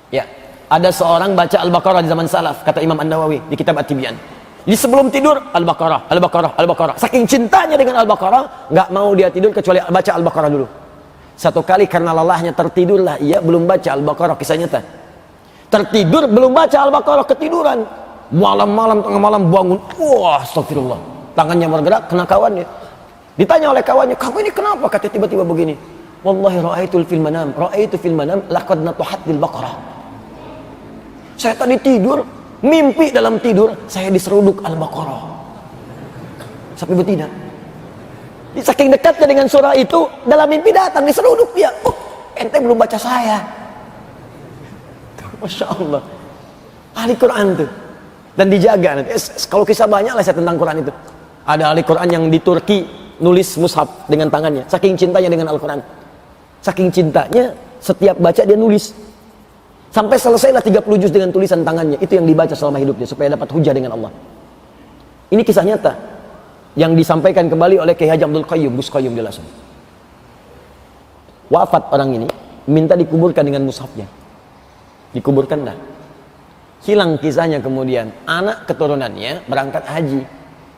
[SPEAKER 2] Ya, ada seorang baca Al-Baqarah di zaman salaf, kata Imam An-Nawawi di kitab At-Tibyan. Di sebelum tidur Al-Baqarah, Al-Baqarah, Al-Baqarah. Saking cintanya dengan Al-Baqarah, nggak mau dia tidur kecuali baca Al-Baqarah dulu. Satu kali karena lelahnya tertidurlah ia belum baca Al-Baqarah, kisah nyata. Tertidur belum baca Al-Baqarah, ketiduran. Malam-malam, tengah malam bangun. Wah, astagfirullah. Tangannya bergerak, kena kawannya. Ditanya oleh kawannya, kamu ini kenapa? Kata tiba-tiba begini, wallahi ra'aitu fil manam laqad natuhatil baqarah. Saya tadi tidur, mimpi dalam tidur saya diseruduk Al-Baqarah. Sampai betina. Saking dekatnya dengan surah itu, dalam mimpi datang diseruduk dia. Oh, ente belum baca saya. Masya Allah. Ahli Quran tuh. Dan dijaga nanti. Kalau kisah banyak lah saya tentang Quran itu. Ada ahli Quran yang di Turki nulis mushaf dengan tangannya, saking cintanya dengan Al-Quran. Saking cintanya, setiap baca dia nulis. Sampai selesailah 30 juz dengan tulisan tangannya. Itu yang dibaca selama hidupnya supaya dapat hujah dengan Allah. Ini kisah nyata yang disampaikan kembali oleh Kiai Haji Abdul Qayyum, Gus Qayyum di Lasem. Wafat orang ini, minta dikuburkan dengan mushafnya. Dikuburkan dah. Hilang kisahnya kemudian. Anak keturunannya berangkat haji.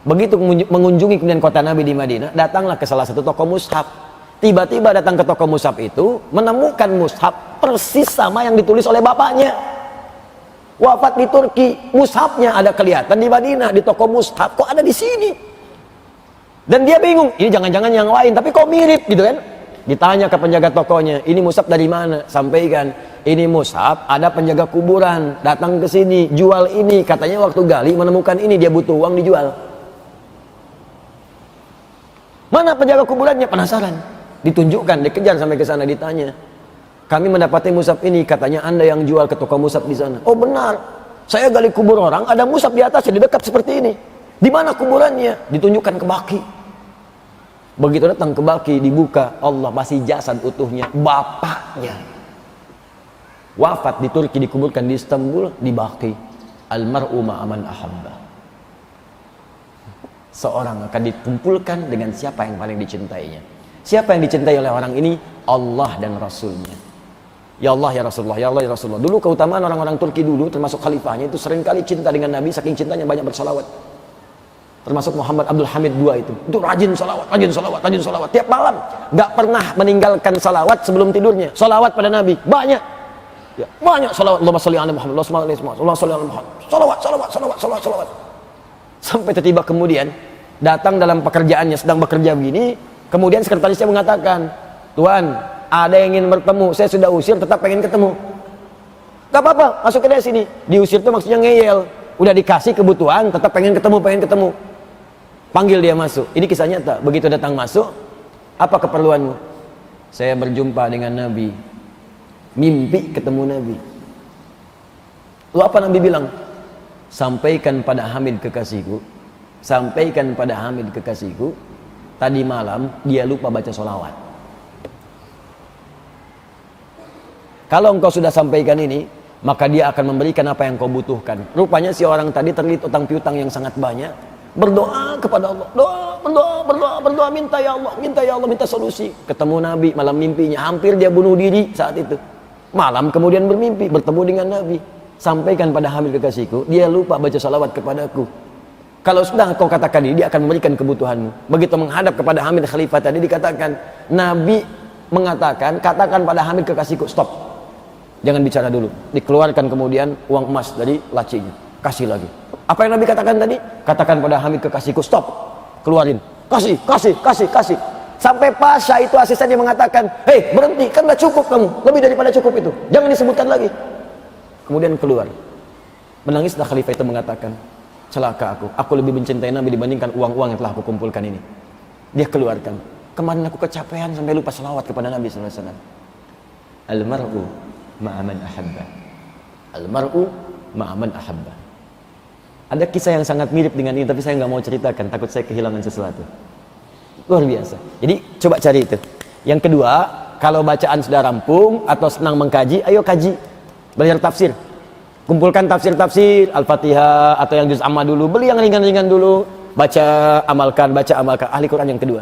[SPEAKER 2] Begitu mengunjungi kemudian kota Nabi di Madinah, datanglah ke salah satu toko mushaf. Tiba-tiba datang ke toko mushaf itu, menemukan mushaf persis sama yang ditulis oleh bapaknya. Wafat di Turki, mushafnya ada kelihatan di Madinah, di toko mushaf, kok ada di sini? Dan dia bingung, ini jangan-jangan yang lain, tapi kok mirip gitu kan? Ditanya ke penjaga tokonya, ini mushaf dari mana? Sampaikan, ini mushaf ada penjaga kuburan, datang ke sini, jual ini. Katanya waktu gali menemukan ini, dia butuh uang dijual. Mana penjaga kuburannya? Penasaran. Ditunjukkan, dikejar sampai ke sana, ditanya. Kami mendapati mushaf ini, katanya Anda yang jual ke toko mushaf di sana. Oh benar. Saya gali kubur orang, ada mushaf di atasnya, di dekat seperti ini. Di mana kuburannya? Ditunjukkan ke baki. Begitu datang ke baki, dibuka, Allah masih jasad utuhnya, bapaknya. Wafat di Turki, dikuburkan di Istanbul, di baki. Almar'u ma'aman ahabba. Seorang akan dikumpulkan dengan siapa yang paling dicintainya. Siapa yang dicintai oleh orang ini? Allah dan Rasulnya. Ya Allah ya Rasulullah, ya Allah ya Rasulullah. Dulu keutamaan orang-orang Turki dulu, termasuk khalifahnya itu seringkali cinta dengan Nabi, saking cintanya banyak bersalawat. Termasuk Muhammad Abdul Hamid II itu rajin salawat, rajin salawat, rajin salawat. Tiap malam, gak pernah meninggalkan salawat sebelum tidurnya. Salawat pada Nabi, banyak. Ya, banyak salawat. Allahumma sholli ala Muhammad, Allahumma sholli ala Muhammad. Salawat, salawat, salawat, salawat, salawat. Sampai tiba kemudian datang dalam pekerjaannya, sedang bekerja begini, kemudian sekretarisnya mengatakan, Tuan, ada yang ingin bertemu, saya sudah usir, tetap pengen ketemu. Gak apa-apa, masuk ke sini. Diusir itu maksudnya ngeyel, udah dikasih kebutuhan, tetap pengen ketemu, pengen ketemu. Panggil dia masuk. Ini kisah nyata. Begitu datang masuk, apa keperluanmu? Saya berjumpa dengan Nabi, mimpi ketemu Nabi. Lalu apa Nabi bilang? Sampaikan pada Hamid kekasihku, sampaikan pada Hamid kekasihku, tadi malam dia lupa baca sholawat. Kalau engkau sudah sampaikan ini, maka dia akan memberikan apa yang kau butuhkan. Rupanya si orang tadi terlilit utang piutang yang sangat banyak. Berdoa kepada Allah, berdoa, minta ya Allah, minta solusi. Ketemu Nabi malam mimpinya, hampir dia bunuh diri saat itu. Malam kemudian bermimpi, bertemu dengan Nabi. Sampaikan pada Hamid kekasihku, dia lupa baca salawat kepadaku. Kalau sudah kau katakan ini, dia akan memberikan kebutuhanmu. Begitu menghadap kepada Hamid Khalifah tadi dikatakan, Nabi mengatakan, katakan pada Hamid kekasihku, stop, jangan bicara dulu. Dikeluarkan kemudian uang emas dari lacinya, kasih lagi. Apa yang Nabi katakan tadi? Katakan pada Hamid kekasihku, stop, keluarin, kasih. Sampai Pasha itu asistennya mengatakan, hei berhenti, kan gak cukup kamu, lebih daripada cukup itu, jangan disebutkan lagi. Kemudian keluar. Menangislah khalifah itu mengatakan, celaka aku lebih mencintai Nabi dibandingkan uang-uang yang telah aku kumpulkan ini. Dia keluarkan, kemarin aku kecapean sampai lupa selawat kepada Nabi SAW. Almar'u ma'aman ahabba. Almar'u ma'aman ahabba. Ada kisah yang sangat mirip dengan ini, tapi saya nggak mau ceritakan, takut saya kehilangan sesuatu. Luar biasa. Jadi coba cari itu. Yang kedua, kalau bacaan sudah rampung atau senang mengkaji, ayo kaji, belajar tafsir. Kumpulkan tafsir-tafsir, Al-Fatihah atau yang juz amma dulu, beli yang ringan-ringan dulu, baca amalkan. Ahli Quran yang kedua.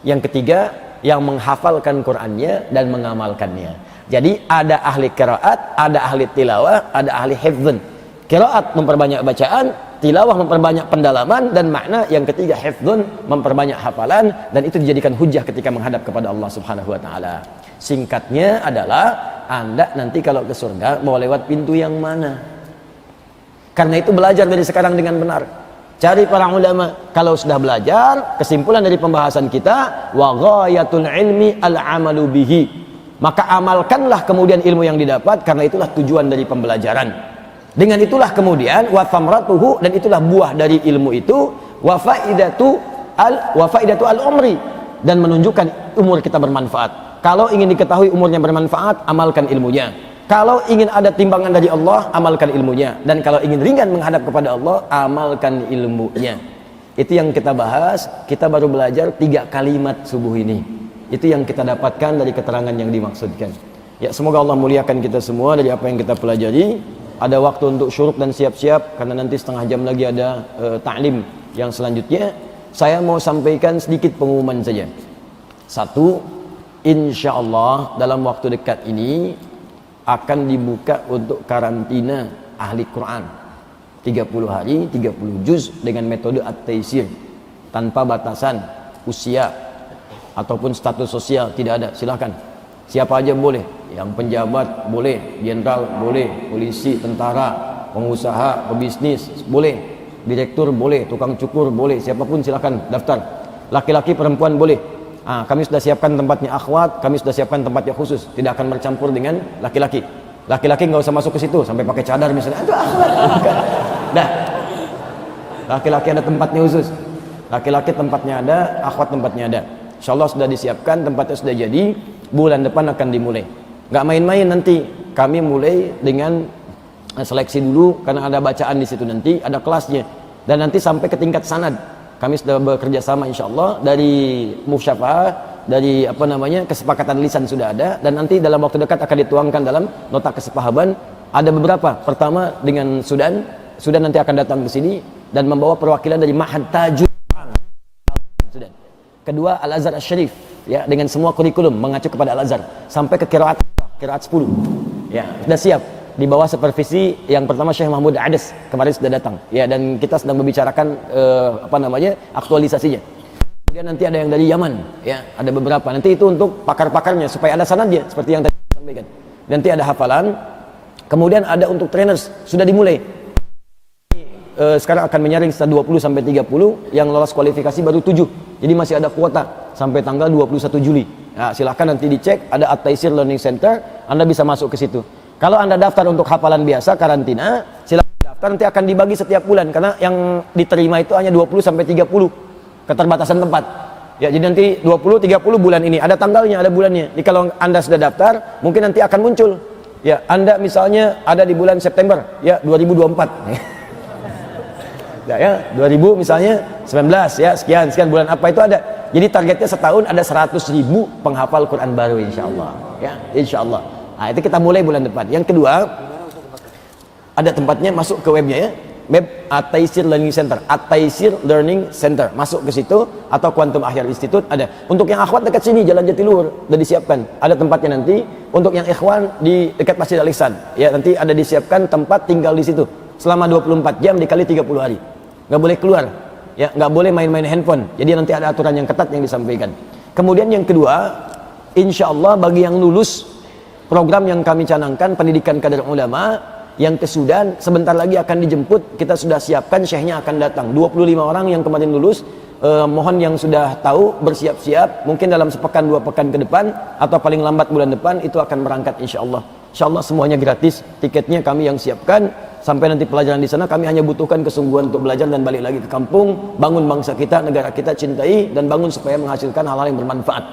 [SPEAKER 2] Yang ketiga, yang menghafalkan Qurannya dan mengamalkannya. Jadi ada ahli qiraat, ada ahli tilawah, ada ahli hifdzun. Qiraat memperbanyak bacaan, tilawah memperbanyak pendalaman, dan makna yang ketiga hifdzun memperbanyak hafalan, dan itu dijadikan hujjah ketika menghadap kepada Allah Subhanahu wa taala. Singkatnya adalah, Anda nanti kalau ke surga mau lewat pintu yang mana? Karena itu belajar dari sekarang dengan benar. Cari para ulama. Kalau sudah belajar, kesimpulan dari pembahasan kita, wa ghayatul ilmi al-amalu bihi. Maka amalkanlah kemudian ilmu yang didapat, karena itulah tujuan dari pembelajaran. Dengan itulah kemudian wa thamratuhu, dan itulah buah dari ilmu itu, wa faidatu al-umri, dan menunjukkan umur kita bermanfaat. Kalau ingin diketahui umurnya bermanfaat, amalkan ilmunya. Kalau ingin ada timbangan dari Allah, amalkan ilmunya. Dan kalau ingin ringan menghadap kepada Allah, amalkan ilmunya. Itu yang kita bahas. Kita baru belajar 3 kalimat subuh ini. Itu yang kita dapatkan dari keterangan yang dimaksudkan. Ya, semoga Allah muliakan kita semua dari apa yang kita pelajari. Ada waktu untuk syuruk dan siap-siap, karena nanti setengah jam lagi ada ta'lim yang selanjutnya. Saya mau sampaikan sedikit pengumuman saja. Satu, insya Allah dalam waktu dekat ini akan dibuka untuk karantina ahli Quran 30 hari 30 juz dengan metode at-taysir, tanpa batasan usia ataupun status sosial, tidak ada. Silahkan, siapa aja boleh, yang penjabat boleh, jenderal boleh, polisi, tentara, pengusaha, pebisnis boleh, direktur boleh, tukang cukur boleh, siapapun silahkan daftar. Laki-laki perempuan boleh. Kami sudah siapkan tempatnya akhwat, kami sudah siapkan tempatnya khusus, tidak akan bercampur dengan laki-laki. Laki-laki nggak usah masuk ke situ sampai pakai cadar misalnya, itu akhwat. Dah, laki-laki ada tempatnya khusus, laki-laki tempatnya ada, akhwat tempatnya ada. Insyaallah sudah disiapkan, tempatnya sudah jadi, bulan depan akan dimulai. Nggak main-main nanti, kami mulai dengan seleksi dulu, karena ada bacaan di situ nanti, ada kelasnya, dan nanti sampai ke tingkat sanad. Kami sudah bekerja sama insyaallah, dari musyafahah, dari kesepakatan lisan sudah ada, dan nanti dalam waktu dekat akan dituangkan dalam nota kesepahaman. Ada beberapa. Pertama dengan Sudan nanti akan datang ke sini dan membawa perwakilan dari Ma'had Tajul Sudan. Kedua Al-Azhar Asy-Syarif, ya, dengan semua kurikulum mengacu kepada Al-Azhar sampai ke qiraat 10. Ya, sudah siap. Di bawah supervisi yang pertama Syekh Mahmud Ades kemarin sudah datang, ya, dan kita sedang membicarakan aktualisasinya. Kemudian nanti ada yang dari Yaman, ya, ada beberapa. Nanti itu untuk pakar-pakarnya supaya ada sanadnya seperti yang tadi saya sampaikan. Nanti ada hafalan. Kemudian ada untuk trainers, sudah dimulai. Sekarang akan menyaring setelah 20 sampai 30, yang lolos kualifikasi baru 7. Jadi masih ada kuota sampai tanggal 21 Juli. Nah, silahkan nanti dicek, ada At-Taysir Learning Center, Anda bisa masuk ke situ. Kalau Anda daftar untuk hafalan biasa karantina, silakan daftar, nanti akan dibagi setiap bulan, karena yang diterima itu hanya 20 sampai 30, keterbatasan tempat. Ya, jadi nanti 20 30 bulan ini ada tanggalnya, ada bulannya. Jadi kalau Anda sudah daftar, mungkin nanti akan muncul. Ya, Anda misalnya ada di bulan September, ya 2024. Ya, 2000 misalnya 19, ya sekian bulan apa itu ada. Jadi targetnya setahun ada 100.000 penghafal Quran baru insyaallah. Ya, insyaallah. Nah, itu kita mulai bulan depan. Yang kedua, ada tempatnya, masuk ke webnya, ya, web At-Taysir Learning Center, At-Taysir Learning Center, masuk ke situ, atau Quantum Ahyar Institute ada. Untuk yang akhwat dekat sini, Jalan Jatiluhur, sudah disiapkan, ada tempatnya nanti. Untuk yang ikhwan di dekat Masjid Al-Ihsan, ya, nanti ada disiapkan tempat tinggal di situ selama 24 jam dikali 30 hari, nggak boleh keluar, ya, nggak boleh main-main handphone. Jadi nanti ada aturan yang ketat yang disampaikan. Kemudian yang kedua, insya Allah bagi yang lulus program yang kami canangkan, pendidikan kader ulama yang ke Sudan, sebentar lagi akan dijemput. Kita sudah siapkan, syekhnya akan datang 25 orang yang kemarin lulus. Mohon yang sudah tahu bersiap-siap, mungkin dalam sepekan 2 pekan ke depan atau paling lambat bulan depan itu akan berangkat insya Allah. Insya Allah semuanya gratis, tiketnya kami yang siapkan. Sampai nanti pelajaran di sana, kami hanya butuhkan kesungguhan untuk belajar dan balik lagi ke kampung, bangun bangsa kita, negara kita cintai, dan bangun supaya menghasilkan hal-hal yang bermanfaat.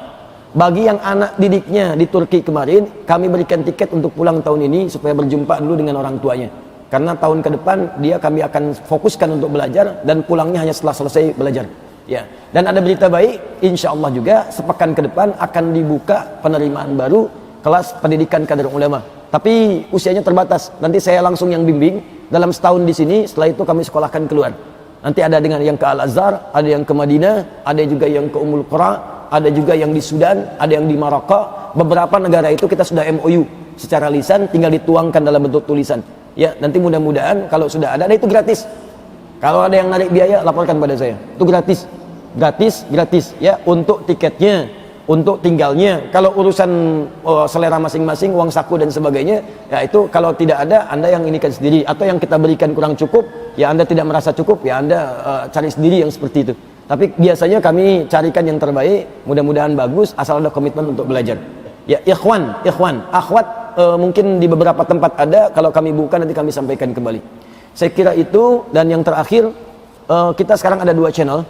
[SPEAKER 2] Bagi yang anak didiknya di Turki kemarin, kami berikan tiket untuk pulang tahun ini supaya berjumpa dulu dengan orang tuanya. Karena tahun ke depan kami akan fokuskan untuk belajar, dan pulangnya hanya setelah selesai belajar. Ya. Dan ada berita baik, insya Allah juga sepekan ke depan akan dibuka penerimaan baru kelas pendidikan kader ulama. Tapi usianya terbatas. Nanti saya langsung yang bimbing dalam setahun di sini. Setelah itu kami sekolahkan keluar. Nanti ada dengan yang ke Al-Azhar, ada yang ke Madinah, ada juga yang ke Ummul Qura, ada juga yang di Sudan, ada yang di Maroko. Beberapa negara itu kita sudah MOU secara lisan, tinggal dituangkan dalam bentuk tulisan. Ya, nanti mudah-mudahan kalau sudah ada itu gratis. Kalau ada yang narik biaya, laporkan pada saya. Itu gratis. Gratis ya, untuk tiketnya, untuk tinggalnya. Kalau urusan selera masing-masing, uang saku dan sebagainya, ya itu kalau tidak ada, Anda yang inikan sendiri. Atau yang kita berikan kurang cukup, ya Anda tidak merasa cukup, ya Anda cari sendiri yang seperti itu. Tapi biasanya kami carikan yang terbaik, mudah-mudahan bagus, asal ada komitmen untuk belajar. Ya, ikhwan, akhwat, mungkin di beberapa tempat ada, kalau kami buka nanti kami sampaikan kembali. Saya kira itu. Dan yang terakhir, kita sekarang ada 2 channel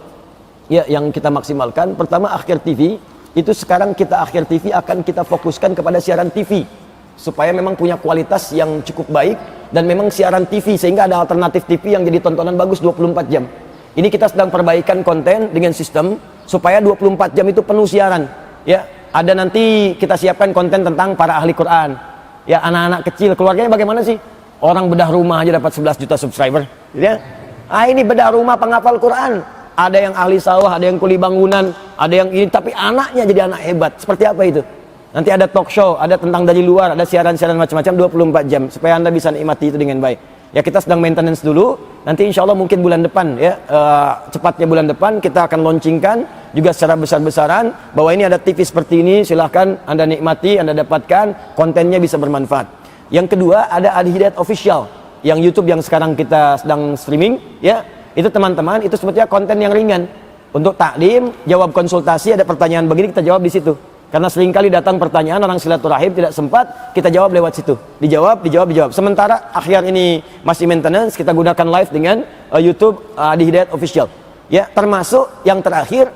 [SPEAKER 2] ya yang kita maksimalkan. Pertama, Akhir TV. Itu sekarang Akhir TV akan kita fokuskan kepada siaran TV supaya memang punya kualitas yang cukup baik, dan memang siaran TV sehingga ada alternatif TV yang jadi tontonan bagus 24 jam. Ini kita sedang perbaikan konten dengan sistem supaya 24 jam itu penuh siaran. Ya, ada nanti kita siapkan konten tentang para ahli Quran. Ya, anak-anak kecil, keluarganya bagaimana sih? Orang bedah rumah aja dapat 11 juta subscriber, ya. Ini bedah rumah penghafal Quran. Ada yang ahli sawah, ada yang kuli bangunan, ada yang ini, tapi anaknya jadi anak hebat. Seperti apa itu? Nanti ada talk show, ada tentang dari luar, ada siaran-siaran macam-macam 24 jam supaya Anda bisa nikmati itu dengan baik. Ya, kita sedang maintenance dulu. Nanti insya Allah mungkin bulan depan ya, cepatnya bulan depan kita akan launchingkan juga secara besar-besaran bahwa ini ada TV seperti ini, silahkan Anda nikmati, Anda dapatkan, kontennya bisa bermanfaat. Yang kedua, ada Adi Hidayat Official yang YouTube yang sekarang kita sedang streaming ya. Itu teman-teman, itu sebetulnya konten yang ringan untuk taklim, jawab konsultasi, ada pertanyaan begini kita jawab di situ. Karena seringkali datang pertanyaan orang silaturahim tidak sempat, kita jawab lewat situ. Dijawab. Sementara akhir ini masih maintenance, kita gunakan live dengan YouTube Adi Hidayat Official. Ya, termasuk yang terakhir,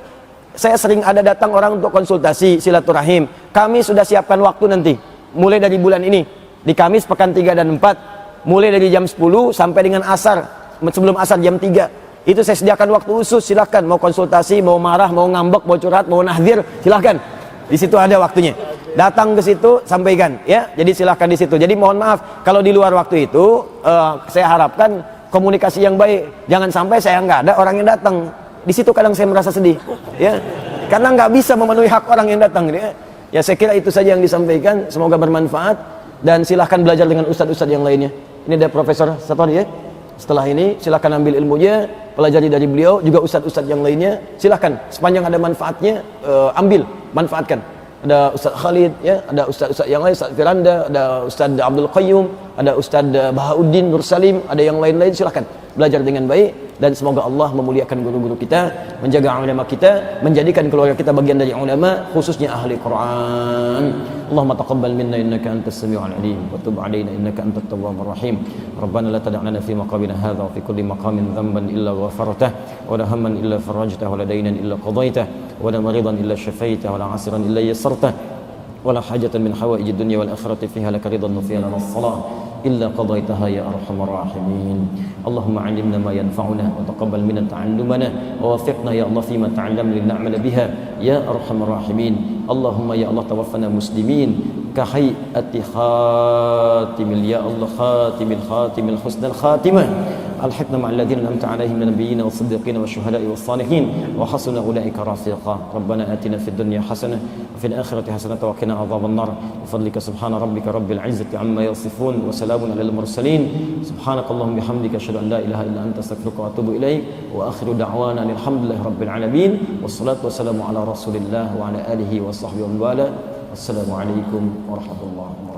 [SPEAKER 2] saya sering ada datang orang untuk konsultasi silaturahim. Kami sudah siapkan waktu nanti, mulai dari bulan ini, di Kamis pekan 3 dan 4, mulai dari jam 10 sampai dengan asar. Sebelum asar jam 3 itu saya sediakan waktu khusus. Silahkan mau konsultasi, mau marah, mau ngambek, mau curhat, mau nahdir, silahkan. Di situ ada waktunya. Datang ke situ, sampaikan ya. Jadi silahkan di situ. Jadi mohon maaf kalau di luar waktu itu, saya harapkan komunikasi yang baik. Jangan sampai saya nggak ada, orang yang datang. Di situ kadang saya merasa sedih ya. Karena nggak bisa memenuhi hak orang yang datang ya. Ya, saya kira itu saja yang disampaikan. Semoga bermanfaat, dan silahkan belajar dengan ustadz-ustadz yang lainnya. Ini ada Profesor Satori ya. Setelah ini silakan ambil ilmunya, pelajari dari beliau, juga ustadz-ustadz yang lainnya. Silakan, sepanjang ada manfaatnya, ambil, manfaatkan. Ada Ustadz Khalid ya, ada ustadz-ustadz yang lain, Ustadz Firanda, ada Ustadz Abdul Qayyum, ada Ustadz Bahauddin Nur Salim, ada yang lain-lain. Silakan belajar dengan baik, dan semoga Allah memuliakan guru-guru kita, menjaga ulama kita, menjadikan keluarga kita bagian dari ulama, khususnya ahli Quran. Allahumma taqabbal minna innaka antas samiul alim wa tub alaina innaka antat tawwabur rahim. Rabbana la tad'u lana fi maqamina hadha wa fi kulli maqamin dhanban illa ghafartah wa la hamman illa farajtah wa la daynan illa qadaitah wa la maridan illa shafaitah wa la 'asiran illa yassartah wa la hajatan min hawaijid dunya wal akhirati fiha laka ridan wa fiha lana as-salah إلا قضيتها يا أرحم الراحمين. اللهم علمنا ما ينفعنا وتقبل منا تعلمنا ووفقنا يا الله فيما تعلمنا لنعمل بها يا أرحم الراحمين. اللهم يا الله توفنا مسلمين كهيئة خاتم يا الله خاتم الحسن الخاتمة. ألحقنا مع الذين أنعمت عليهم من النبيين والصديقين والشهداء والصالحين وحسن أولئك رفيقا. ربنا آتنا في الدنيا حسنة وفي الآخرة حسنة وقنا عذاب النار بفضلك سبحان ربك رب العزة عما يصفون وسلام على المرسلين. سبحانك اللهم بحمدك أشهد أن لا إله إلا أنت أستغفرك وأتوب إليك وآخر دعوانا الحمد لله رب العالمين والصلاة والسلام على رسول الله وعلى آله وصحبه ومن والاه.
[SPEAKER 1] Assalamualaikum warahmatullahi wabarakatuh.